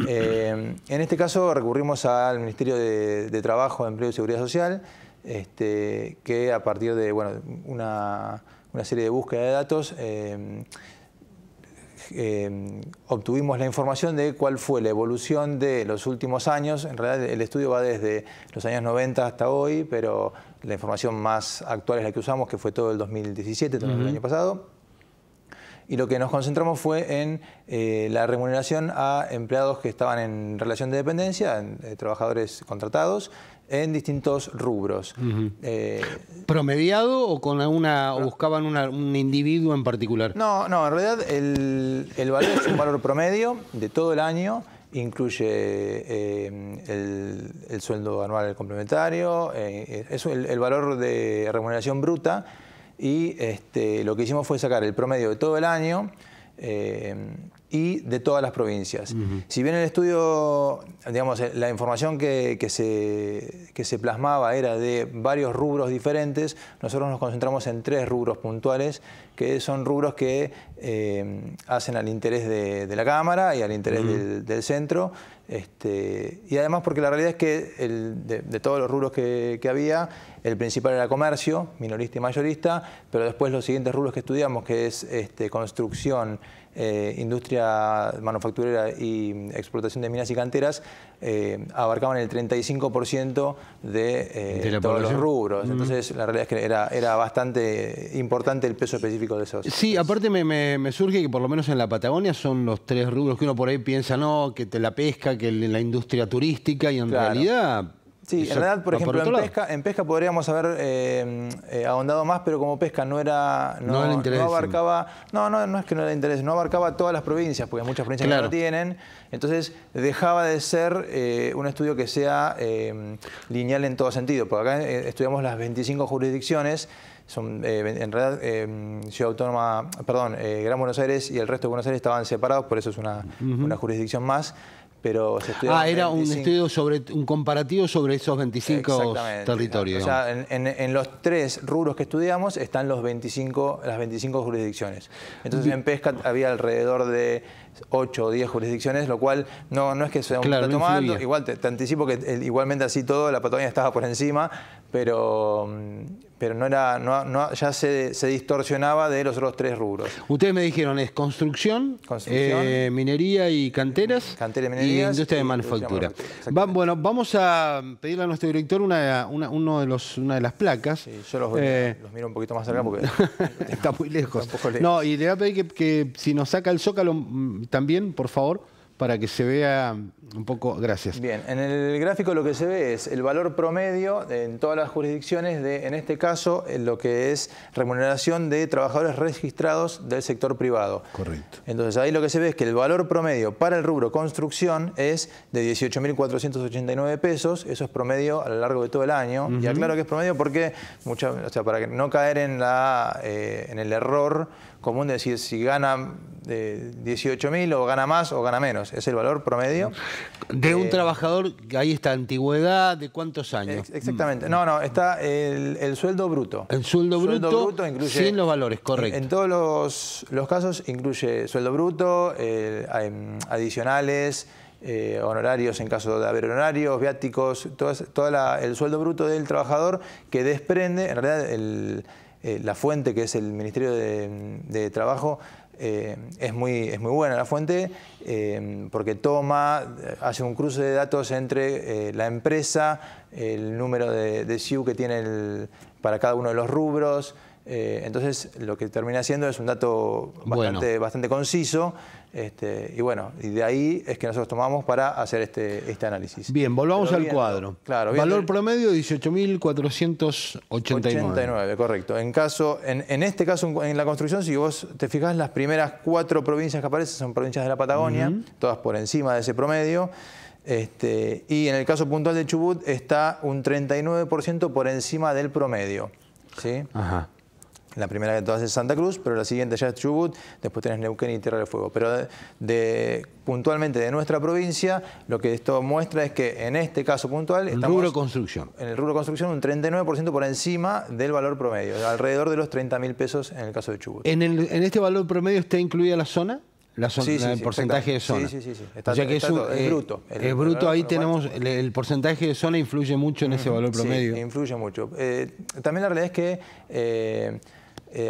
En este caso recurrimos al Ministerio de Trabajo, Empleo y Seguridad Social, que a partir de una serie de búsqueda de datos obtuvimos la información de cuál fue la evolución de los últimos años. En realidad el estudio va desde los años 90 hasta hoy, pero la información más actual es la que usamos, que fue todo el 2017, todo el año pasado. Y lo que nos concentramos fue en la remuneración a empleados que estaban en relación de dependencia, trabajadores contratados, en distintos rubros. ¿Promediado o o buscaban un individuo en particular? No, en realidad el valor es un valor promedio de todo el año. Incluye el sueldo anual complementario, es el valor de remuneración bruta. Y lo que hicimos fue sacar el promedio de todo el año y de todas las provincias. Si bien el estudio, digamos, la información que se plasmaba era de varios rubros diferentes, nosotros nos concentramos en 3 rubros puntuales, que son rubros que hacen al interés de la Cámara y al interés del centro. Y además porque la realidad es que de todos los rubros que había, el principal era comercio, minorista y mayorista, pero después los siguientes rubros que estudiamos, que es construcción, industria manufacturera y explotación de minas y canteras, abarcaban el 35% de todos los rubros. Entonces la realidad es que era bastante importante el peso específico de esos. Sí, aparte me surge que por lo menos en la Patagonia son los 3 rubros que uno por ahí piensa, no, que la pesca, que la industria turística, y en realidad... Sí, en realidad, por ejemplo, en pesca podríamos haber ahondado más, pero como pesca no abarcaba, no es que no era interés, no abarcaba todas las provincias, porque hay muchas provincias que no lo tienen. Entonces dejaba de ser un estudio que sea lineal en todo sentido, porque acá estudiamos las 25 jurisdicciones. Son, en realidad, Ciudad Autónoma, Gran Buenos Aires y el resto de Buenos Aires estaban separados, por eso es una jurisdicción más. Pero se era un estudio un comparativo sobre esos 25 territorios. O sea, en los 3 rubros que estudiamos están las 25 jurisdicciones. Entonces en pesca había alrededor de 8 o 10 jurisdicciones, lo cual no es que sea un plato mal. Igual te anticipo que igualmente así todo, la Patagonia estaba por encima, pero ya se distorsionaba de los otros 3 rubros. Ustedes me dijeron, es construcción, minería y canteras, cantera y minería, y industria de manufactura. Bueno, vamos a pedirle a nuestro director una de las placas. Sí, yo los miro un poquito más cerca porque está muy lejos. No, y le voy a pedir que si nos saca el zócalo también, por favor, para que se vea un poco. Gracias. Bien, en el gráfico lo que se ve es el valor promedio en todas las jurisdicciones en este caso, lo que es remuneración de trabajadores registrados del sector privado. Correcto. Entonces ahí lo que se ve es que el valor promedio para el rubro construcción es de 18.489 pesos, eso es promedio a lo largo de todo el año. Y aclaro que es promedio porque, para que no caer en el error común de decir si gana 18.000 o gana más o gana menos. Es el valor promedio. De un trabajador, ahí está, antigüedad, ¿de cuántos años? Exactamente. No, está el sueldo bruto. El sueldo bruto incluye, sin los valores, correcto. En todos los casos incluye sueldo bruto, adicionales, honorarios en caso de haber honorarios, viáticos, todo el sueldo bruto del trabajador que desprende, en realidad la fuente que es el Ministerio de Trabajo, es muy buena la fuente porque hace un cruce de datos entre la empresa, el número de SIU que tiene para cada uno de los rubros. Entonces lo que termina siendo es un dato bastante conciso y bueno, y de ahí es que nosotros tomamos para hacer este análisis. Bien, volvamos al cuadro. Claro, valor promedio 18.489. Correcto. En este caso, en la construcción, si vos te fijás, las primeras 4 provincias que aparecen son provincias de la Patagonia, todas por encima de ese promedio. Y en el caso puntual de Chubut está un 39% por encima del promedio. ¿Sí? Ajá. La primera de todas es Santa Cruz, pero la siguiente ya es Chubut, después tenés Neuquén y Tierra del Fuego. Pero puntualmente de nuestra provincia, lo que esto muestra es que en este caso puntual estamos en el rubro construcción un 39% por encima del valor promedio, alrededor de los 30.000 pesos en el caso de Chubut. ¿En este valor promedio está incluida la zona? El porcentaje de zona. Sí. O sea que es bruto. Es bruto, ahí tenemos, el porcentaje de zona influye mucho en ese valor promedio. Sí, influye mucho. También la realidad es que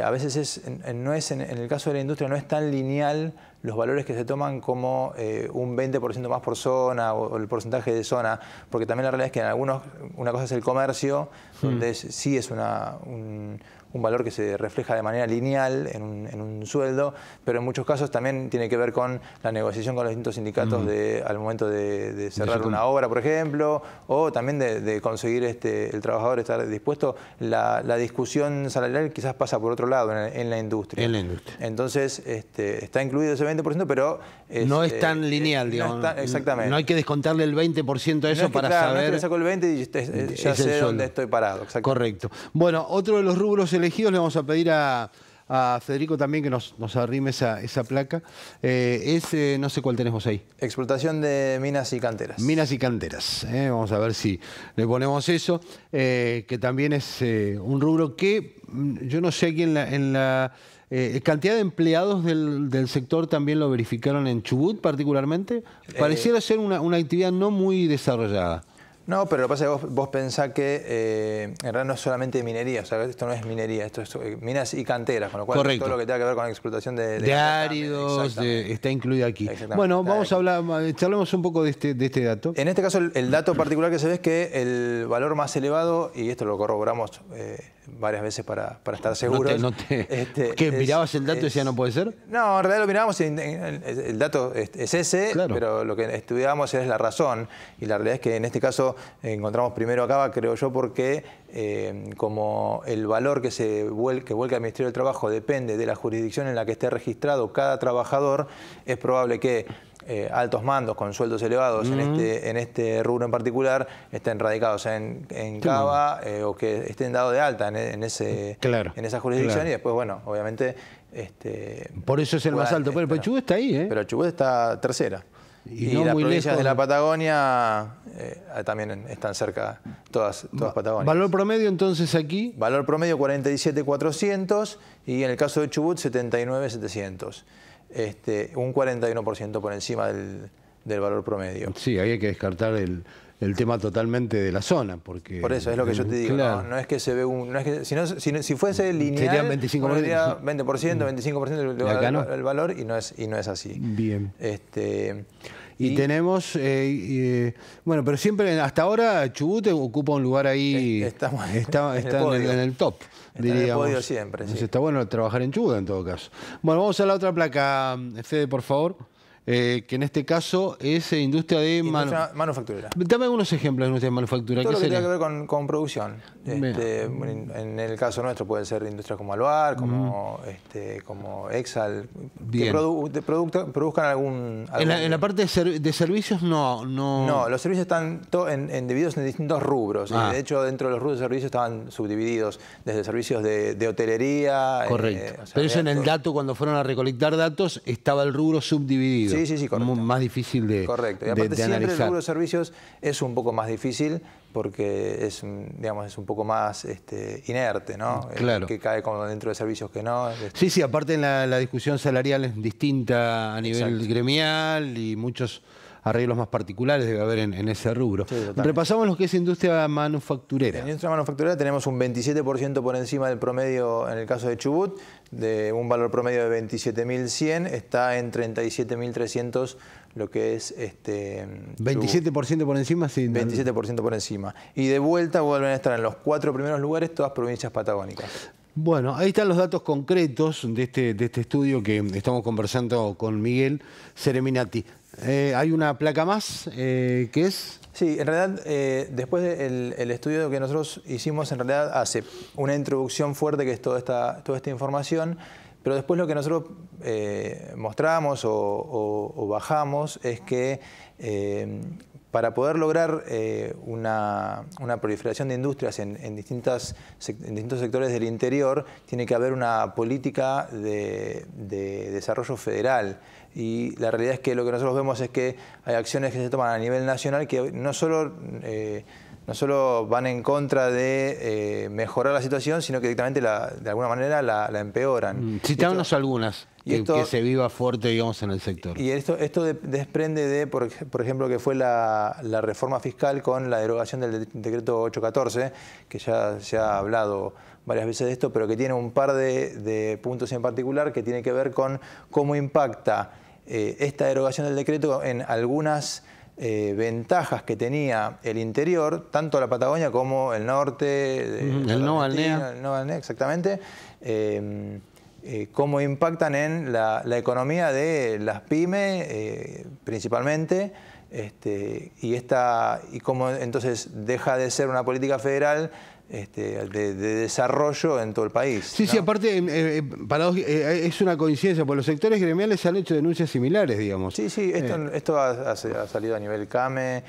a veces en el caso de la industria no es tan lineal los valores que se toman como un 20% más por zona o el porcentaje de zona, porque también la realidad es que en algunos, una cosa es el comercio, donde sí es un valor que se refleja de manera lineal en un sueldo, pero en muchos casos también tiene que ver con la negociación con los distintos sindicatos al momento de cerrar una obra, por ejemplo, o también de conseguir el trabajador estar dispuesto. La discusión salarial quizás pasa por otro lado en la industria. Entonces está incluido ese 20%, pero no es tan lineal, digamos. Exactamente. No hay que descontarle el 20% de eso para saber. No es que le saco el 20 y ya sé dónde estoy parado. Correcto. Bueno, otro de los rubros elegidos, le vamos a pedir a Federico también que nos arrime esa placa. No sé cuál tenemos ahí. Explotación de minas y canteras. Minas y canteras. Vamos a ver si le ponemos eso, que también es un rubro que yo no sé aquí en la cantidad de empleados del sector también lo verificaron en Chubut particularmente. Pareciera ser una actividad no muy desarrollada. No, pero lo que pasa es que vos pensás que en realidad no es solamente minería, o sea, esto no es minería, esto es minas y canteras, con lo cual todo lo que tenga que ver con la explotación de áridos está incluido aquí. Bueno, vamos a hablar, charlemos un poco de este dato. En este caso, el dato particular que se ve es que el valor más elevado, y esto lo corroboramos varias veces para estar seguros. ¿Qué, mirabas el dato y decías no puede ser? No, en realidad lo mirábamos, el dato es ese, pero lo que estudiábamos es la razón, y la realidad es que en este caso encontramos primero acá, creo yo, porque como el valor que vuelca el Ministerio del Trabajo depende de la jurisdicción en la que esté registrado cada trabajador, es probable que altos mandos con sueldos elevados en este rubro en particular estén radicados en Cava o que estén dados de alta en esa jurisdicción y después, bueno, obviamente... por eso es el más alto, pero Chubut está ahí, ¿eh? Pero Chubut está tercera. Y no las muy provincias lejos de la Patagonia también están cerca, todas Patagonias. ¿Valor promedio entonces aquí? Valor promedio 47.400 y en el caso de Chubut 79.700. Un 41% por encima del valor promedio. Sí, ahí hay que descartar el tema totalmente de la zona, porque... Por eso es lo que yo te digo, no es que se ve si fuese lineal, serían 25%, 25% el valor y no es así. Bien. Y tenemos, bueno, pero siempre, hasta ahora Chubut ocupa un lugar ahí, está en el top, diríamos. En el podio siempre, Entonces está bueno trabajar en Chubut en todo caso. Bueno, vamos a la otra placa, Fede, por favor. que en este caso es industria de manufacturera. Dame algunos ejemplos de industria de manufactura. Todo lo que sería? tiene que ver con producción. En el caso nuestro puede ser industrias como Aluar, como Exal, Bien. que produzcan algún... En la parte de servicios no... No, los servicios están divididos en distintos rubros. De hecho, dentro de los rubros de servicios estaban subdivididos desde servicios de hotelería... Correcto. Pero eso en el dato, cuando fueron a recolectar datos, estaba el rubro subdividido. Sí, correcto. Más difícil de Correcto. Y aparte siempre analizar. el rubro de servicios es un poco más difícil porque es un poco más inerte, ¿no? Claro. Que cae como dentro de servicios que no. Sí, aparte la discusión salarial es distinta a nivel gremial y muchos arreglos más particulares debe haber en ese rubro. Sí, repasamos lo que es industria manufacturera. En industria manufacturera tenemos un 27% por encima del promedio en el caso de Chubut, de un valor promedio de 27.100, está en 37.300 lo que es 27% por encima, sí. 27% por encima. Y de vuelta vuelven a estar en los 4 primeros lugares todas provincias patagónicas. Bueno, ahí están los datos concretos de este estudio que estamos conversando con Miguel Cereminati. Hay una placa más, ¿qué es? Sí, en realidad, después del estudio que nosotros hicimos, en realidad hace una introducción fuerte que es toda esta información, pero después lo que nosotros mostramos o bajamos es que para poder lograr una proliferación de industrias en distintos sectores del interior, tiene que haber una política de desarrollo federal. Y la realidad es que lo que nosotros vemos es que hay acciones que se toman a nivel nacional que no solo van en contra de mejorar la situación, sino que directamente de alguna manera la empeoran. Citámonos algunas que se viva fuerte, digamos, en el sector. Y esto desprende de, por ejemplo, que fue la reforma fiscal con la derogación del decreto 814, que ya se ha hablado varias veces de esto, pero que tiene un par de puntos en particular que tiene que ver con cómo impacta esta derogación del decreto en algunas ventajas que tenía el interior, tanto la Patagonia como el norte, el Nova Alnea. El Nova Alnea, exactamente, cómo impactan en la economía de las pymes principalmente, y cómo entonces deja de ser una política federal de desarrollo en todo el país. Sí, ¿no? Sí, aparte es una coincidencia, porque los sectores gremiales se han hecho denuncias similares, digamos. Sí, esto ha salido a nivel CAME,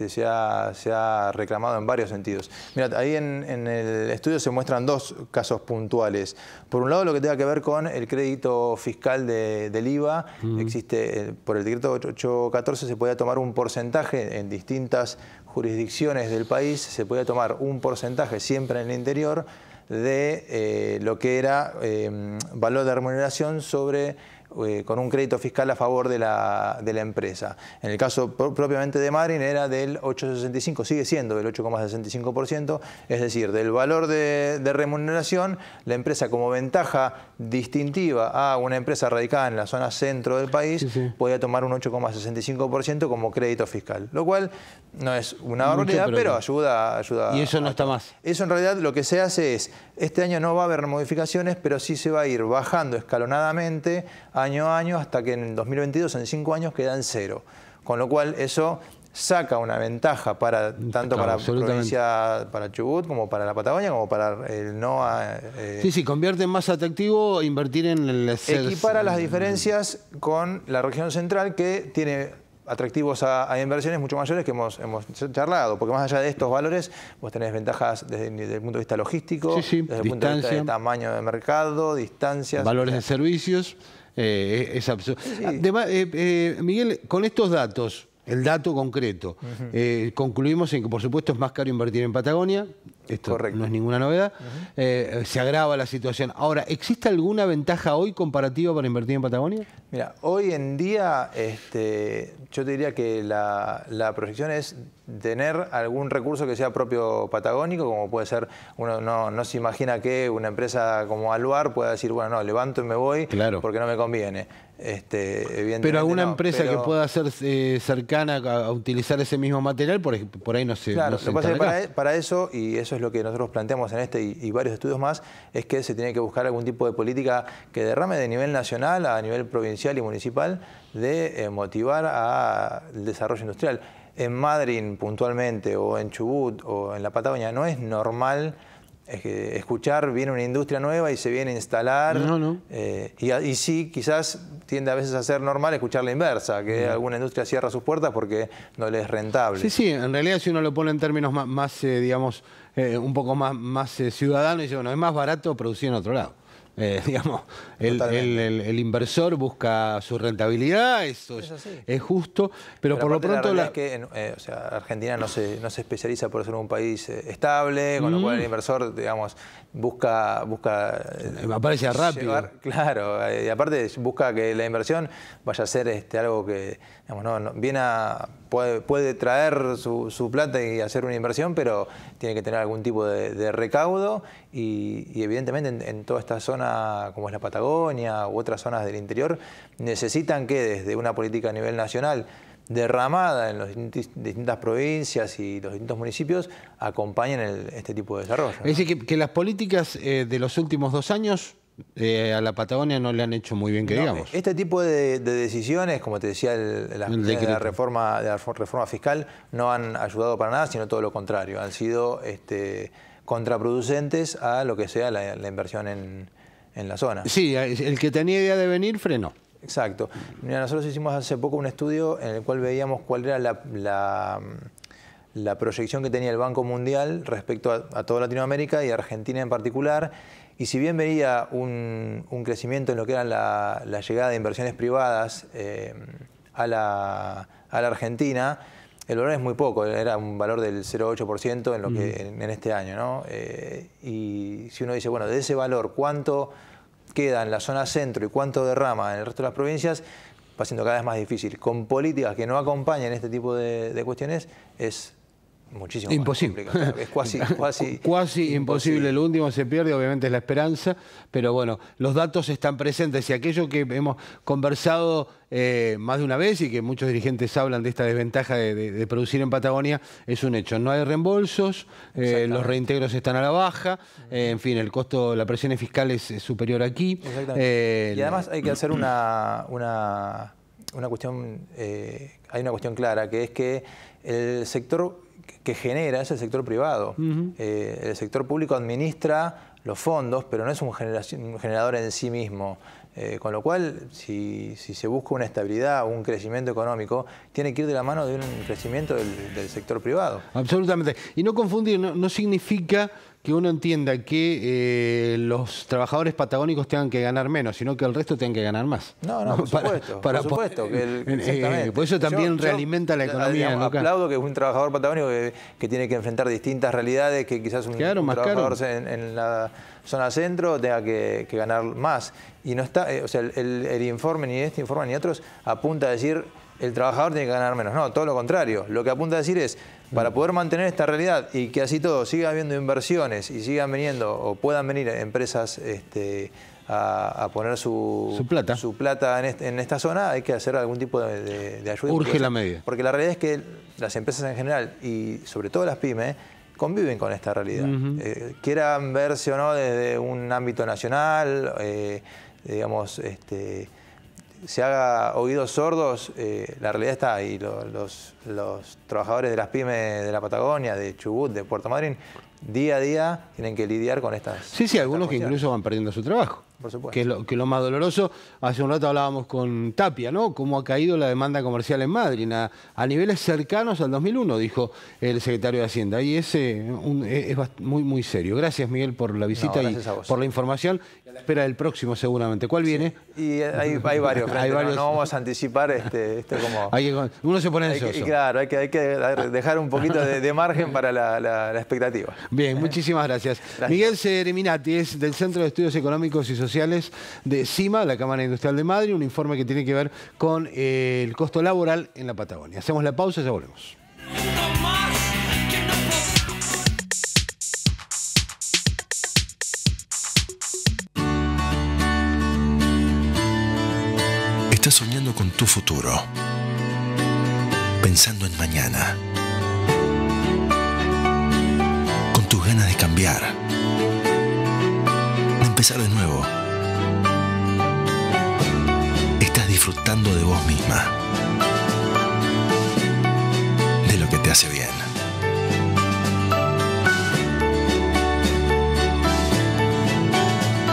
se ha reclamado en varios sentidos. Mirá, ahí en el estudio se muestran dos casos puntuales. Por un lado, lo que tenga que ver con el crédito fiscal del IVA. Existe, por el decreto 814 se podía tomar un porcentaje en distintas jurisdicciones del país, se podía tomar un porcentaje siempre en el interior de lo que era valor de remuneración con un crédito fiscal a favor de la empresa. En el caso propiamente de Madryn era del 8,65, sigue siendo del 8,65%, es decir, del valor de remuneración, la empresa como ventaja distintiva a una empresa radicada en la zona centro del país, podía tomar un 8,65% como crédito fiscal, lo cual no es una barbaridad, pero ayuda. Y eso no está más. Eso en realidad lo que se hace es, este año no va a haber modificaciones, pero sí se va a ir bajando escalonadamente año a año hasta que en 2022, en 5 años, queda en 0. Con lo cual eso saca una ventaja tanto para la provincia, para Chubut, como para la Patagonia, como para el NOA. Sí, convierte en más atractivo invertir en el... Equipara las diferencias con la región central, que tiene atractivos a inversiones mucho mayores que hemos charlado, porque más allá de estos valores vos tenés ventajas desde el punto de vista logístico, desde el punto de vista de tamaño de mercado, distancias. Valores de servicios, es absurdo. Sí. Además, Miguel, con estos datos, el dato concreto, concluimos en que por supuesto es más caro invertir en Patagonia, esto correcto, no es ninguna novedad, se agrava la situación. Ahora, ¿existe alguna ventaja hoy comparativa para invertir en Patagonia? Mira, hoy en día yo te diría que la proyección es tener algún recurso que sea propio patagónico, como puede ser, uno no se imagina que una empresa como Aluar pueda decir, bueno, no, levanto y me voy porque no me conviene. Evidentemente pero alguna empresa que pueda ser cercana a utilizar ese mismo material, por ahí no se... Claro, lo que pasa es que para eso, y eso es es lo que nosotros planteamos en este y varios estudios más, es que se tiene que buscar algún tipo de política que derrame de nivel nacional a nivel provincial y municipal de motivar al desarrollo industrial. En Madryn puntualmente, o en Chubut, o en la Patagonia, no es normal escuchar, viene una industria nueva y se viene a instalar. Y sí, quizás tiende a veces a ser normal escuchar la inversa, que alguna industria cierra sus puertas porque no le es rentable. Sí, en realidad si uno lo pone en términos más digamos, un poco más ciudadano, dice, bueno, es más barato producir en otro lado. Digamos, el inversor busca su rentabilidad, eso es justo, pero por lo pronto... La realidad es que Argentina no se especializa por ser un país estable, con lo cual el inversor, digamos, busca aparece rápido. Claro, y aparte busca que la inversión vaya a ser algo que, digamos, puede traer su plata y hacer una inversión, pero tiene que tener algún tipo de recaudo y evidentemente en toda esta zona como es la Patagonia u otras zonas del interior, necesitan que desde una política a nivel nacional derramada en las distintas provincias y los distintos municipios acompañen este tipo de desarrollo, ¿no? Es decir, que las políticas de los últimos 2 años a la Patagonia no le han hecho muy bien, que digamos. Este tipo de decisiones, como te decía, la reforma fiscal, no han ayudado para nada, sino todo lo contrario. Han sido contraproducentes a lo que sea la inversión en la zona. Sí, el que tenía idea de venir frenó. Exacto. Mira, nosotros hicimos hace poco un estudio en el cual veíamos cuál era la proyección que tenía el Banco Mundial respecto a toda Latinoamérica y Argentina en particular. Y si bien veía un crecimiento en lo que era la llegada de inversiones privadas a la Argentina, el valor es muy poco, era un valor del 0,8% en lo que en este año, ¿no? Y si uno dice, bueno, de ese valor, ¿cuánto queda en la zona centro y cuánto derrama en el resto de las provincias? Va siendo cada vez más difícil. Con políticas que no acompañen este tipo de cuestiones es muchísimo imposible. Más complicado. Es casi imposible. Lo último se pierde, obviamente, es la esperanza, pero bueno, los datos están presentes y aquello que hemos conversado más de una vez y que muchos dirigentes hablan de esta desventaja de producir en Patagonia es un hecho. No hay reembolsos, los reintegros están a la baja, en fin, el costo, la presión fiscal es superior aquí. Y además hay que hacer una cuestión, hay una cuestión clara, que es que el sector que genera es el sector privado. El sector público administra los fondos, pero no es un generador en sí mismo. Con lo cual, si se busca una estabilidad o un crecimiento económico, tiene que ir de la mano de un crecimiento del sector privado. Absolutamente. Y no confundir, no significa que uno entienda que los trabajadores patagónicos tengan que ganar menos, sino que el resto tengan que ganar más. No, por supuesto. Por supuesto. Por eso también realimenta la economía local. Aplaudo que es un trabajador patagónico que tiene que enfrentar distintas realidades, que quizás un trabajador en la zona centro tenga que ganar más. Y no está, el informe, ni este informe ni otros, apunta a decir el trabajador tiene que ganar menos. No, todo lo contrario. Lo que apunta a decir es, para poder mantener esta realidad y que así todo siga habiendo inversiones y sigan viniendo o puedan venir empresas a poner su plata en esta zona, hay que hacer algún tipo de ayuda. Urge la medida. Porque la realidad es que las empresas en general y sobre todo las pymes conviven con esta realidad. Quieran verse o no desde un ámbito nacional, digamos, se haga oídos sordos, la realidad está ahí. Los trabajadores de las pymes de la Patagonia, de Chubut, de Puerto Madryn, día a día tienen que lidiar con estas algunos que incluso van perdiendo su trabajo. Por supuesto. Que es lo más doloroso. Hace un rato hablábamos con Tapia, ¿no? Cómo ha caído la demanda comercial en Madryn a niveles cercanos al 2001, dijo el secretario de Hacienda. Y es muy, muy serio. Gracias, Miguel, por la visita y por la información. A la espera del próximo, seguramente. ¿Cuál viene? Y hay varios. No vamos a anticipar como... Uno se pone ansioso. Claro, hay que dejar un poquito de margen para la expectativa. Bien, muchísimas gracias. Miguel Cereminati es del Centro de Estudios Económicos y Sociales de CIMA, la Cámara Industrial de Madryn, un informe que tiene que ver con el costo laboral en la Patagonia. Hacemos la pausa y ya volvemos. Estás soñando con tu futuro, pensando en mañana, con tus ganas de empezar de nuevo. Estás disfrutando de vos misma, de lo que te hace bien.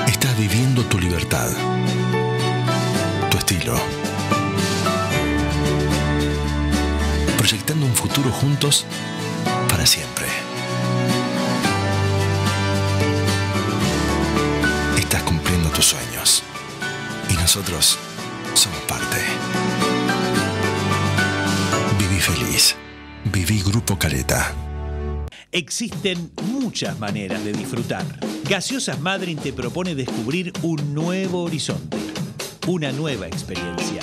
Estás viviendo tu libertad, tu estilo. Proyectando un futuro juntos para siempre. Estás cumpliendo tus sueños y nosotros somos parte. Viví feliz. Viví Grupo Careta. Existen muchas maneras de disfrutar. Gaseosas Madryn te propone descubrir un nuevo horizonte, una nueva experiencia.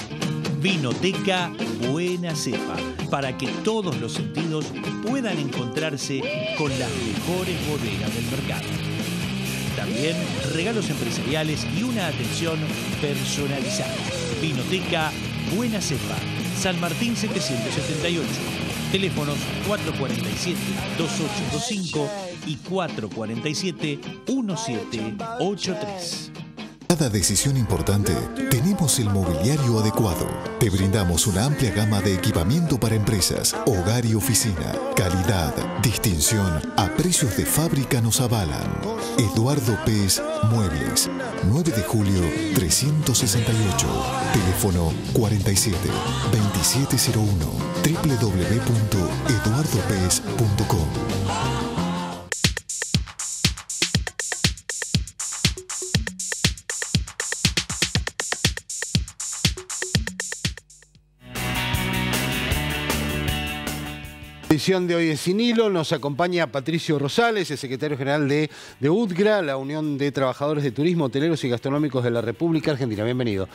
Vinoteca Buena Cepa, para que todos los sentidos puedan encontrarse con las mejores bodegas del mercado. También regalos empresariales y una atención personalizada. Vinoteca Buena Cepa, San Martín 778. Teléfonos 447-2825 y 447-1783. Cada decisión importante, tenemos el mobiliario adecuado. Te brindamos una amplia gama de equipamiento para empresas, hogar y oficina. Calidad, distinción, a precios de fábrica nos avalan. Eduardo Pez Muebles, 9 de julio 368. Teléfono 47 2701. www.eduardopez.com. La edición de hoy de Sin Hilo nos acompaña Patricio Rosales, el secretario general de UTGRA, la Unión de Trabajadores de Turismo, Hoteleros y Gastronómicos de la República Argentina. Bienvenido.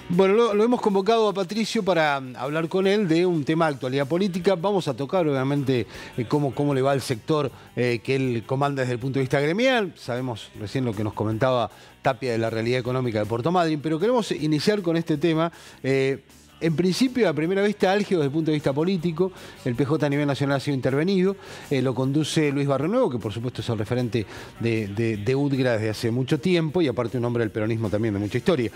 Bueno, lo hemos convocado a Patricio para hablar con él de un tema de actualidad política. Vamos a tocar, obviamente, cómo le va al sector que él comanda desde el punto de vista gremial. Sabemos recién lo que nos comentaba Tapia de la realidad económica de Puerto Madryn, pero queremos iniciar con este tema. En principio, a primera vista, álgido desde el punto de vista político. El PJ a nivel nacional ha sido intervenido. Lo conduce Luis Barrionuevo, que por supuesto es el referente de UTGRA desde hace mucho tiempo y aparte un hombre del peronismo también de mucha historia.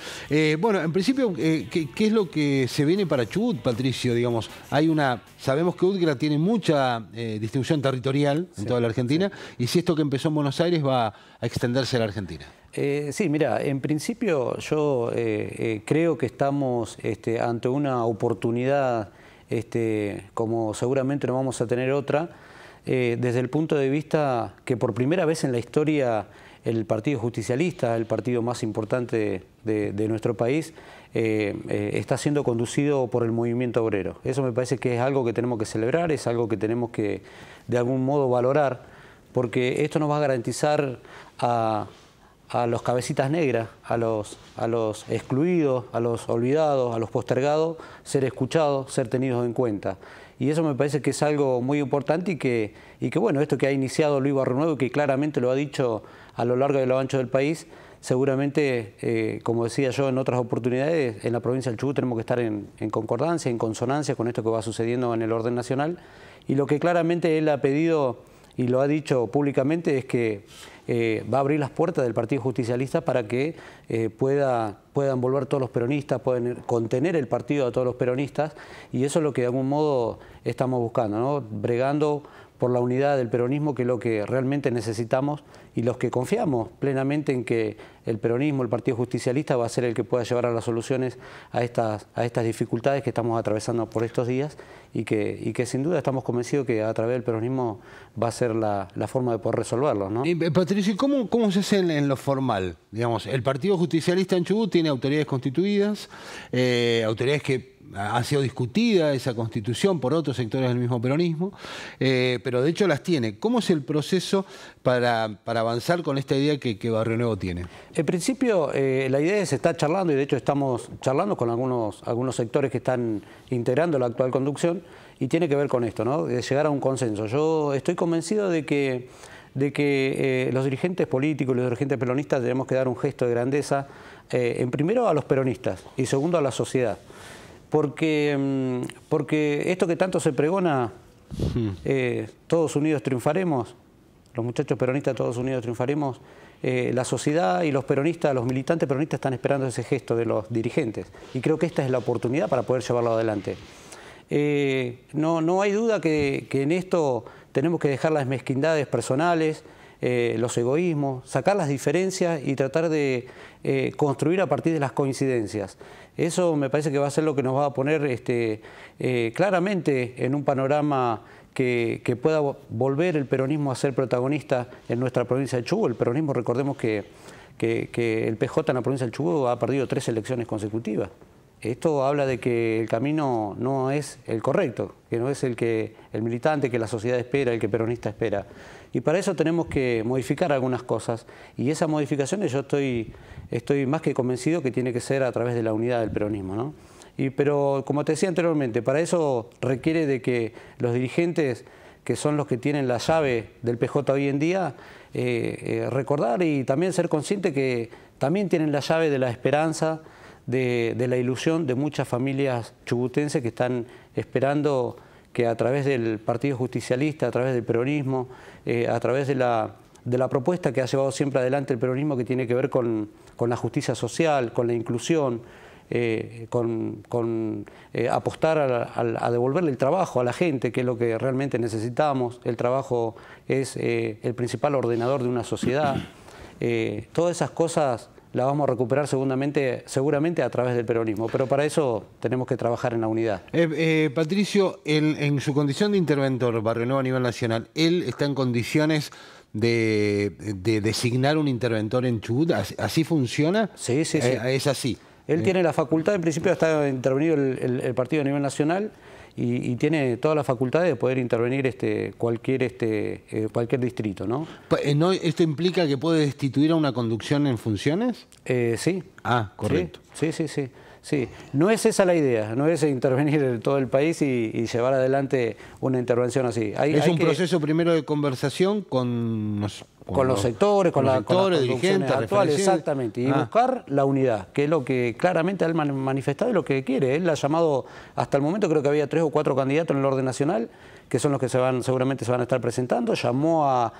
Bueno, en principio, ¿qué es lo que se viene para Chubut, Patricio? Digamos, sabemos que UTGRA tiene mucha distribución territorial en toda la Argentina y si esto que empezó en Buenos Aires va a extenderse a la Argentina. Sí, mira, en principio yo creo que estamos ante una oportunidad, como seguramente no vamos a tener otra, desde el punto de vista que por primera vez en la historia el Partido Justicialista, el partido más importante de nuestro país, está siendo conducido por el movimiento obrero. Eso me parece que es algo que tenemos que celebrar, es algo que tenemos que de algún modo valorar, porque esto nos va a garantizar a los cabecitas negras, a los excluidos, a los olvidados, a los postergados, ser escuchados, ser tenidos en cuenta. Y eso me parece que es algo muy importante y que bueno, esto que ha iniciado Luis Barrionuevo y que claramente lo ha dicho a lo largo y a lo ancho del país, seguramente, como decía yo en otras oportunidades, en la provincia del Chubut tenemos que estar en concordancia, en consonancia con esto que va sucediendo en el orden nacional. Y lo que claramente él ha pedido y lo ha dicho públicamente es que va a abrir las puertas del Partido Justicialista para que puedan volver todos los peronistas, puedan contener el partido a todos los peronistas, y eso es lo que de algún modo estamos buscando, ¿no? Bregando por la unidad del peronismo, que es lo que realmente necesitamos, y los que confiamos plenamente en que el peronismo, el Partido Justicialista, va a ser el que pueda llevar a las soluciones a estas dificultades que estamos atravesando por estos días y que sin duda estamos convencidos que a través del peronismo va a ser la forma de poder resolverlos, ¿no? Patricio, ¿cómo se hace en lo formal? Digamos, el Partido Justicialista en Chubut tiene autoridades constituidas, autoridades que ha sido discutida esa constitución por otros sectores del mismo peronismo, pero de hecho las tiene. ¿Cómo es el proceso para avanzar con esta idea que Barrionuevo tiene? En principio, la idea es estar charlando, y de hecho estamos charlando con algunos sectores que están integrando la actual conducción, y tiene que ver con esto, ¿no? De llegar a un consenso. Yo estoy convencido de que los dirigentes políticos, los dirigentes peronistas, tenemos que dar un gesto de grandeza, en primero a los peronistas y segundo a la sociedad. Porque esto que tanto se pregona, todos unidos triunfaremos, los muchachos peronistas Todos Unidos Triunfaremos, la sociedad y los peronistas, los militantes peronistas están esperando ese gesto de los dirigentes. Y creo que esta es la oportunidad para poder llevarlo adelante. No hay duda que en esto tenemos que dejar las mezquindades personales, los egoísmos, sacar las diferencias y tratar de construir a partir de las coincidencias. Eso me parece que va a ser lo que nos va a poner claramente en un panorama que pueda volver el peronismo a ser protagonista en nuestra provincia de Chubut. El peronismo, recordemos que el PJ en la provincia del Chubut ha perdido 3 elecciones consecutivas. Esto habla de que el camino no es el correcto, que no es el que el militante, que la sociedad espera, el que el peronista espera. Y para eso tenemos que modificar algunas cosas. Y esas modificaciones yo estoy más que convencido que tiene que ser a través de la unidad del peronismo, ¿no? Pero como te decía anteriormente, para eso requiere de que los dirigentes, que son los que tienen la llave del PJ hoy en día, recordar y también ser consciente que también tienen la llave de la esperanza, de la ilusión de muchas familias chubutenses que están esperando que a través del Partido Justicialista, a través del peronismo, a través de la propuesta que ha llevado siempre adelante el peronismo, que tiene que ver con la justicia social, con la inclusión, con apostar a devolverle el trabajo a la gente, que es lo que realmente necesitamos. El trabajo es el principal ordenador de una sociedad. Todas esas cosas las vamos a recuperar seguramente a través del peronismo, pero para eso tenemos que trabajar en la unidad. Patricio, en su condición de interventor Barrio Nuevo a nivel nacional, ¿él está en condiciones de designar un interventor en Chubut? ¿Así funciona? Sí. Es así. Él tiene la facultad, en principio está intervenido el partido a nivel nacional y tiene todas las facultades de poder intervenir cualquier distrito, ¿no? ¿Esto implica que puede destituir a una conducción en funciones? Sí. Ah, correcto. Sí. No es esa la idea, no es intervenir en todo el país y llevar adelante una intervención así. Es un proceso primero de conversación con los sectores, con las dirigentes actuales, exactamente, y buscar la unidad, que es lo que claramente él ha manifestado y lo que quiere. Él ha llamado, hasta el momento creo que había 3 o 4 candidatos en el orden nacional, que son los que seguramente se van a estar presentando. Va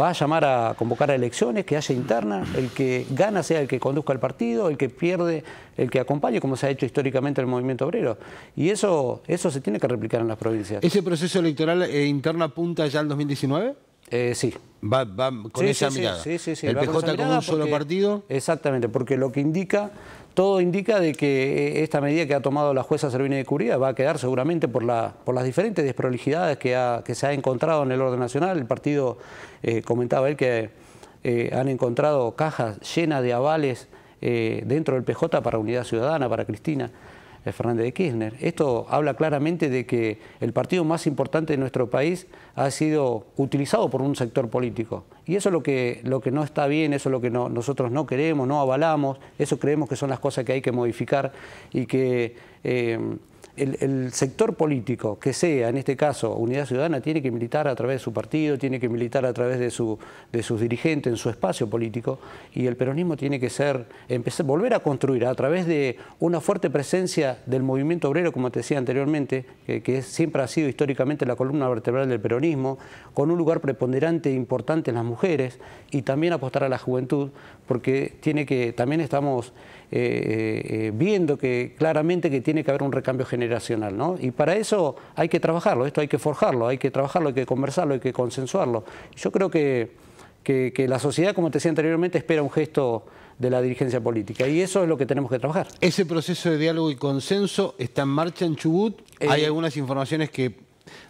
a llamar a convocar a elecciones, que haya interna, el que gana sea el que conduzca el partido, el que pierde, el que acompañe, como se ha hecho históricamente el movimiento obrero. Y eso se tiene que replicar en las provincias. ¿Ese proceso electoral interno apunta ya al 2019? Sí. Va con esa mirada. Sí. ¿El PJ como un solo partido? Exactamente, porque lo que indica, todo indica de que esta medida que ha tomado la jueza Servini de Curía va a quedar seguramente por las diferentes desprolijidades que se ha encontrado en el orden nacional. El partido, comentaba él que han encontrado cajas llenas de avales dentro del PJ para Unidad Ciudadana, para Cristina Fernández de Kirchner. Esto habla claramente de que el partido más importante de nuestro país ha sido utilizado por un sector político. Y eso es lo que no está bien, eso es lo que nosotros no queremos, no avalamos, eso creemos que son las cosas que hay que modificar y que el sector político, que sea, en este caso, Unidad Ciudadana, tiene que militar a través de su partido, tiene que militar a través de sus dirigentes en su espacio político, y el peronismo tiene que volver a construir a través de una fuerte presencia del movimiento obrero, como te decía anteriormente, que siempre ha sido históricamente la columna vertebral del peronismo, con un lugar preponderante e importante en las mujeres, y también apostar a la juventud, porque también estamos viendo que claramente que tiene que haber un recambio generacional, ¿no? Y para eso hay que trabajarlo, esto hay que forjarlo, hay que conversarlo, hay que consensuarlo. Yo creo que la sociedad, como te decía anteriormente, espera un gesto de la dirigencia política, y eso es lo que tenemos que trabajar. ¿Ese proceso de diálogo y consenso está en marcha en Chubut? Hay algunas informaciones que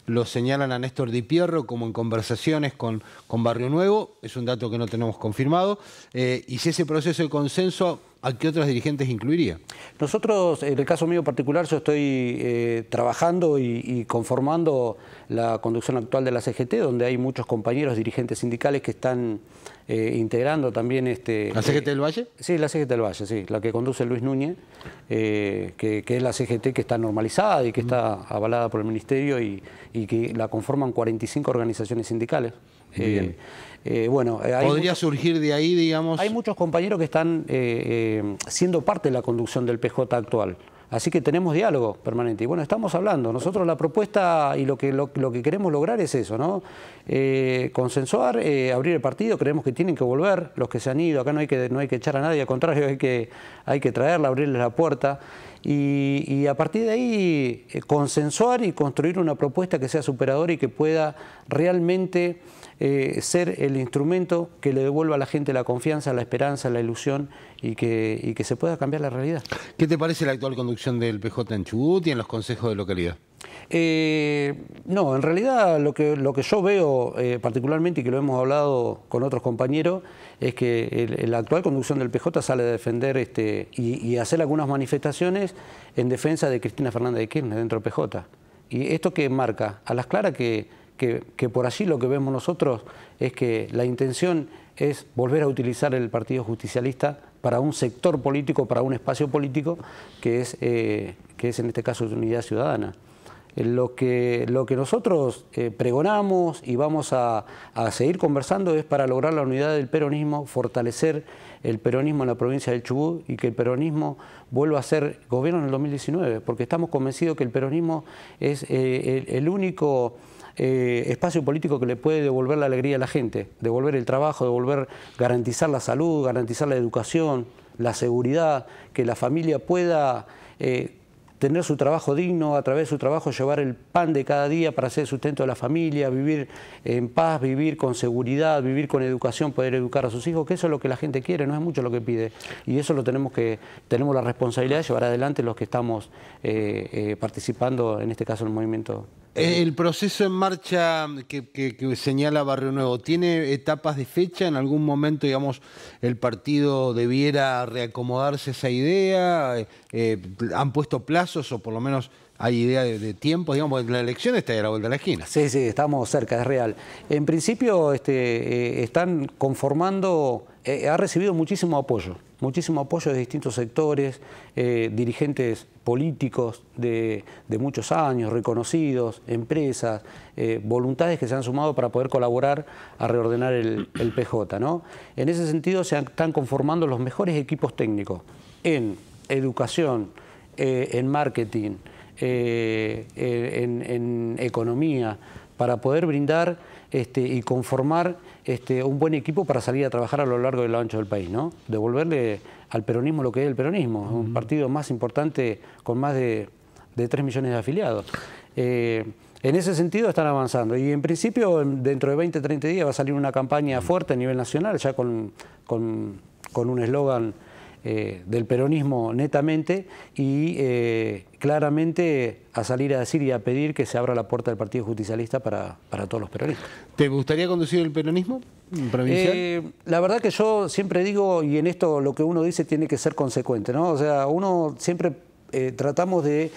lo señalan a Néstor Di Pierro como en conversaciones con Barrio Nuevo, es un dato que no tenemos confirmado, y si ese proceso de consenso, ¿a qué otros dirigentes incluiría? Nosotros, en el caso mío particular, yo estoy trabajando y conformando la conducción actual de la CGT, donde hay muchos compañeros dirigentes sindicales que están integrando también... ¿La CGT del Valle? Sí, la CGT del Valle, sí, la que conduce Luis Núñez, que es la CGT que está normalizada y que está avalada por el Ministerio y que la conforman 45 organizaciones sindicales. Bien. ¿Podría surgir de ahí, digamos? Hay muchos compañeros que están siendo parte de la conducción del PJ actual. Así que tenemos diálogo permanente. Y bueno, estamos hablando. Nosotros la propuesta y lo que queremos lograr es eso, ¿no? Consensuar, abrir el partido. Creemos que tienen que volver los que se han ido. Acá no hay que echar a nadie, al contrario, hay que traerla, abrirles la puerta. Y a partir de ahí consensuar y construir una propuesta que sea superadora y que pueda realmente ser el instrumento que le devuelva a la gente la confianza, la esperanza, la ilusión y que se pueda cambiar la realidad. ¿Qué te parece la actual conducción del PJ en Chubut y en los consejos de localidad? No, en realidad lo que yo veo particularmente, y que lo hemos hablado con otros compañeros, es que la actual conducción del PJ sale a defender y hacer algunas manifestaciones en defensa de Cristina Fernández de Kirchner dentro del PJ. Y esto que marca a las claras que por allí lo que vemos nosotros es que la intención es volver a utilizar el Partido Justicialista para un sector político, para un espacio político que es en este caso de Unidad Ciudadana. Lo que nosotros pregonamos y vamos a seguir conversando es para lograr la unidad del peronismo, fortalecer el peronismo en la provincia del Chubut y que el peronismo vuelva a ser gobierno en el 2019, porque estamos convencidos que el peronismo es el único espacio político que le puede devolver la alegría a la gente, devolver el trabajo, garantizar la salud, garantizar la educación, la seguridad, que la familia pueda tener su trabajo digno, a través de su trabajo llevar el pan de cada día para hacer el sustento de la familia, vivir en paz, vivir con seguridad, vivir con educación, poder educar a sus hijos, que eso es lo que la gente quiere, no es mucho lo que pide. Y eso lo tenemos la responsabilidad de llevar adelante los que estamos participando, en este caso en el movimiento. El proceso en marcha que señala Barrio Nuevo, ¿tiene etapas de fecha? ¿En algún momento, digamos, el partido debiera reacomodarse esa idea? ¿Han puesto plazos o por lo menos hay idea de tiempo? Digamos, la elección está a la vuelta de la esquina. Sí, estamos cerca, es real. En principio están conformando, ha recibido muchísimo apoyo de distintos sectores, dirigentes políticos de muchos años, reconocidos, empresas, voluntades que se han sumado para poder colaborar a reordenar el PJ, ¿no? En ese sentido se están conformando los mejores equipos técnicos en educación, en marketing, en economía, para poder brindar y conformar un buen equipo para salir a trabajar a lo largo y lo ancho del país, ¿no? Devolverle al peronismo lo que es el peronismo, un partido más importante con más de 3 millones de afiliados. En ese sentido están avanzando y en principio dentro de 20, 30 días va a salir una campaña fuerte a nivel nacional, ya con un eslogan del peronismo netamente y claramente a salir a decir y a pedir que se abra la puerta del Partido Justicialista para todos los peronistas. ¿Te gustaría conducir el peronismo provincial? La verdad que yo siempre digo, y en esto lo que uno dice tiene que ser consecuente, ¿no? O sea, uno siempre tratamos de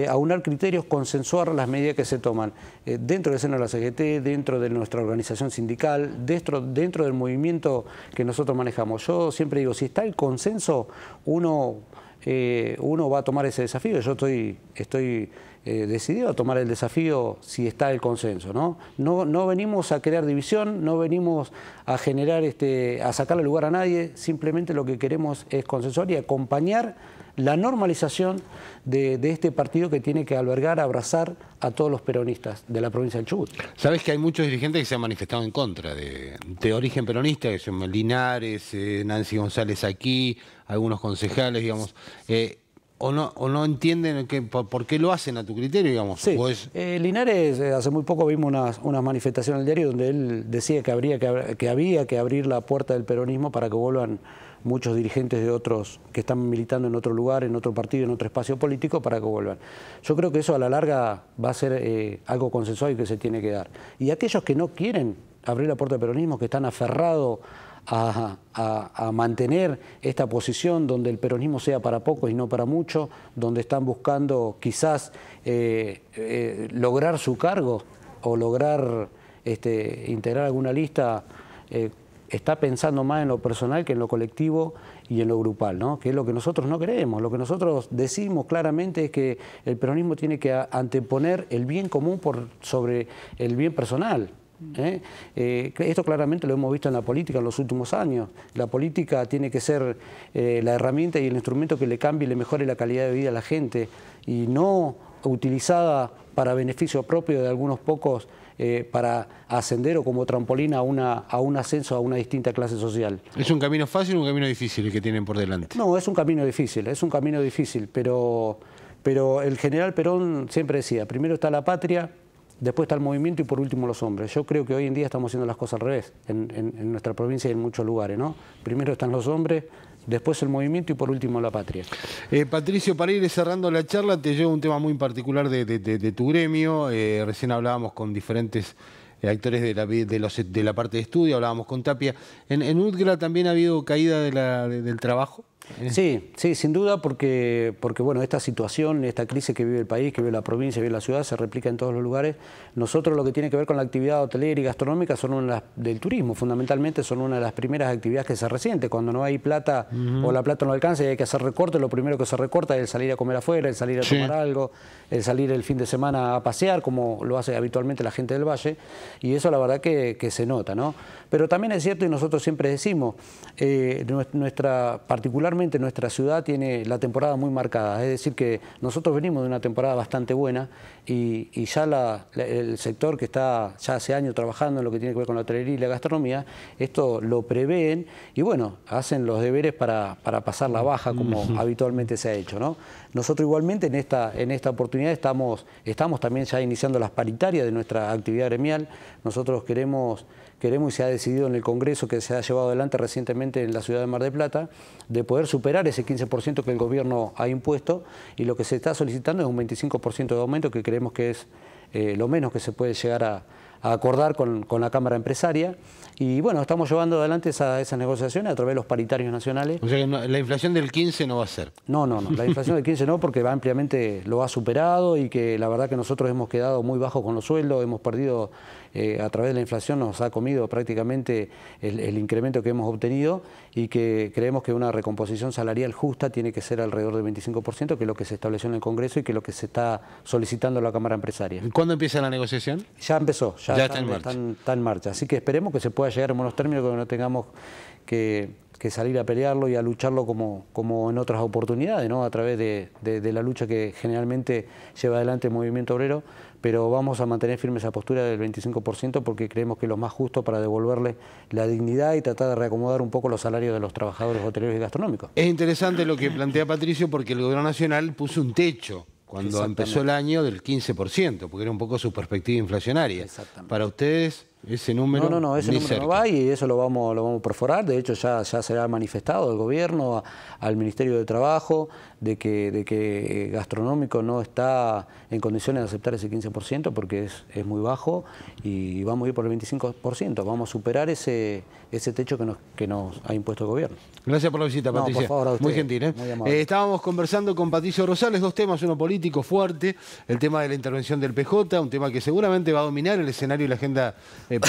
aunar criterios, consensuar las medidas que se toman dentro del seno de la CGT, dentro de nuestra organización sindical, dentro del movimiento que nosotros manejamos. Yo siempre digo, si está el consenso, uno va a tomar ese desafío. Yo estoy decidido a tomar el desafío si está el consenso, ¿no? No venimos a crear división, no venimos a generar, a sacarle lugar a nadie, simplemente lo que queremos es consensuar y acompañar la normalización de este partido que tiene que albergar, abrazar a todos los peronistas de la provincia del Chubut. Sabes que hay muchos dirigentes que se han manifestado en contra de origen peronista, que son Linares, Nancy González aquí, algunos concejales, digamos. ¿O no entienden por qué lo hacen a tu criterio, digamos? Sí. Linares, hace muy poco vimos unas manifestaciones en el diario donde él decía que había que abrir la puerta del peronismo para que vuelvan muchos dirigentes de otros que están militando en otro lugar, en otro partido, en otro espacio político, para que vuelvan. Yo creo que eso a la larga va a ser algo consensuado y que se tiene que dar. Y aquellos que no quieren abrir la puerta del peronismo, que están aferrados a mantener esta posición donde el peronismo sea para pocos y no para muchos, donde están buscando quizás lograr su cargo o lograr integrar alguna lista, está pensando más en lo personal que en lo colectivo y en lo grupal, ¿no? Que es lo que nosotros no queremos. Lo que nosotros decimos claramente es que el peronismo tiene que anteponer el bien común sobre el bien personal. Esto claramente lo hemos visto en la política en los últimos años. La política tiene que ser la herramienta y el instrumento que le cambie y le mejore la calidad de vida a la gente, y no utilizada para beneficio propio de algunos pocos para ascender o como trampolín a un ascenso a una distinta clase social. ¿Es un camino fácil o un camino difícil el que tienen por delante? No, es un camino difícil, pero el general Perón siempre decía, primero está la patria, después está el movimiento y por último los hombres. Yo creo que hoy en día estamos haciendo las cosas al revés, en nuestra provincia y en muchos lugares, ¿no? Primero están los hombres, después el movimiento y por último la patria. Patricio, para ir cerrando la charla, te llevo un tema muy particular de tu gremio. Recién hablábamos con diferentes actores de la parte de estudio, hablábamos con Tapia. ¿En UTGRA también ha habido caída del trabajo? Sí, sin duda, porque bueno, esta situación, esta crisis que vive el país, que vive la provincia, que vive la ciudad, se replica en todos los lugares. Nosotros, lo que tiene que ver con la actividad hotelera y gastronómica del turismo, fundamentalmente, son una de las primeras actividades que se resiente. Cuando no hay plata o la plata no alcanza y hay que hacer recortes, lo primero que se recorta es el salir a comer afuera, el salir a tomar algo, el salir el fin de semana a pasear, como lo hace habitualmente la gente del Valle, y eso la verdad que se nota, ¿no? Pero también es cierto, y nosotros siempre decimos, particularmente nuestra ciudad tiene la temporada muy marcada, es decir que nosotros venimos de una temporada bastante buena y ya el sector que está ya hace años trabajando en lo que tiene que ver con la hotelería y la gastronomía, esto lo prevén y bueno, hacen los deberes para pasar la baja como habitualmente se ha hecho, ¿no? Nosotros igualmente en esta oportunidad estamos también ya iniciando las paritarias de nuestra actividad gremial. Nosotros queremos y se ha decidido en el Congreso, que se ha llevado adelante recientemente en la ciudad de Mar del Plata, de poder superar ese 15% que el gobierno ha impuesto, y lo que se está solicitando es un 25% de aumento, que creemos que es lo menos que se puede llegar a acordar con la Cámara Empresaria. Y bueno, estamos llevando adelante esas negociaciones a través de los paritarios nacionales. O sea que la inflación del 15 no va a ser. No, la inflación del 15 no, porque ampliamente lo ha superado, y que la verdad que nosotros hemos quedado muy bajos con los sueldos, hemos perdido, a través de la inflación nos ha comido prácticamente el incremento que hemos obtenido, y que creemos que una recomposición salarial justa tiene que ser alrededor del 25%, que es lo que se estableció en el Congreso y que es lo que se está solicitando a la Cámara Empresaria. ¿Cuándo empieza la negociación? Ya empezó, ya está en marcha. Está en marcha, así que esperemos que se pueda llegar en buenos términos, que no tengamos que salir a pelearlo y a lucharlo como en otras oportunidades, ¿no? A través de la lucha que generalmente lleva adelante el movimiento obrero, pero vamos a mantener firme esa postura del 25% porque creemos que es lo más justo para devolverle la dignidad y tratar de reacomodar un poco los salarios de los trabajadores hoteleros y gastronómicos. Es interesante lo que plantea Patricio, porque el Gobierno Nacional puso un techo cuando empezó el año del 15%, porque era un poco su perspectiva inflacionaria. Para ustedes, ese número no, ese número no va, y eso lo vamos a perforar. De hecho, ya se ha manifestado el gobierno, al Ministerio de Trabajo, de que gastronómico no está en condiciones de aceptar ese 15% porque es muy bajo, y vamos a ir por el 25%. Vamos a superar ese techo que nos ha impuesto el gobierno. Gracias por la visita, Patricia. Por favor, a usted. Muy gentil, Muy estábamos conversando con Patricio Rosales, dos temas, uno político fuerte, el tema de la intervención del PJ, un tema que seguramente va a dominar el escenario y la agenda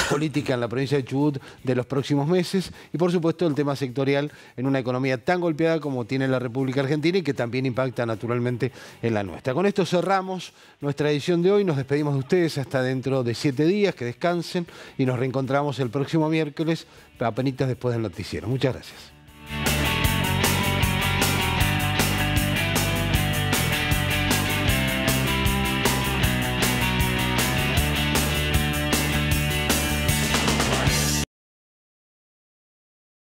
política en la provincia de Chubut de los próximos meses, y por supuesto el tema sectorial en una economía tan golpeada como tiene la República Argentina y que también impacta naturalmente en la nuestra. Con esto cerramos nuestra edición de hoy, nos despedimos de ustedes hasta dentro de 7 días, que descansen, y nos reencontramos el próximo miércoles, apenitas después del noticiero. Muchas gracias.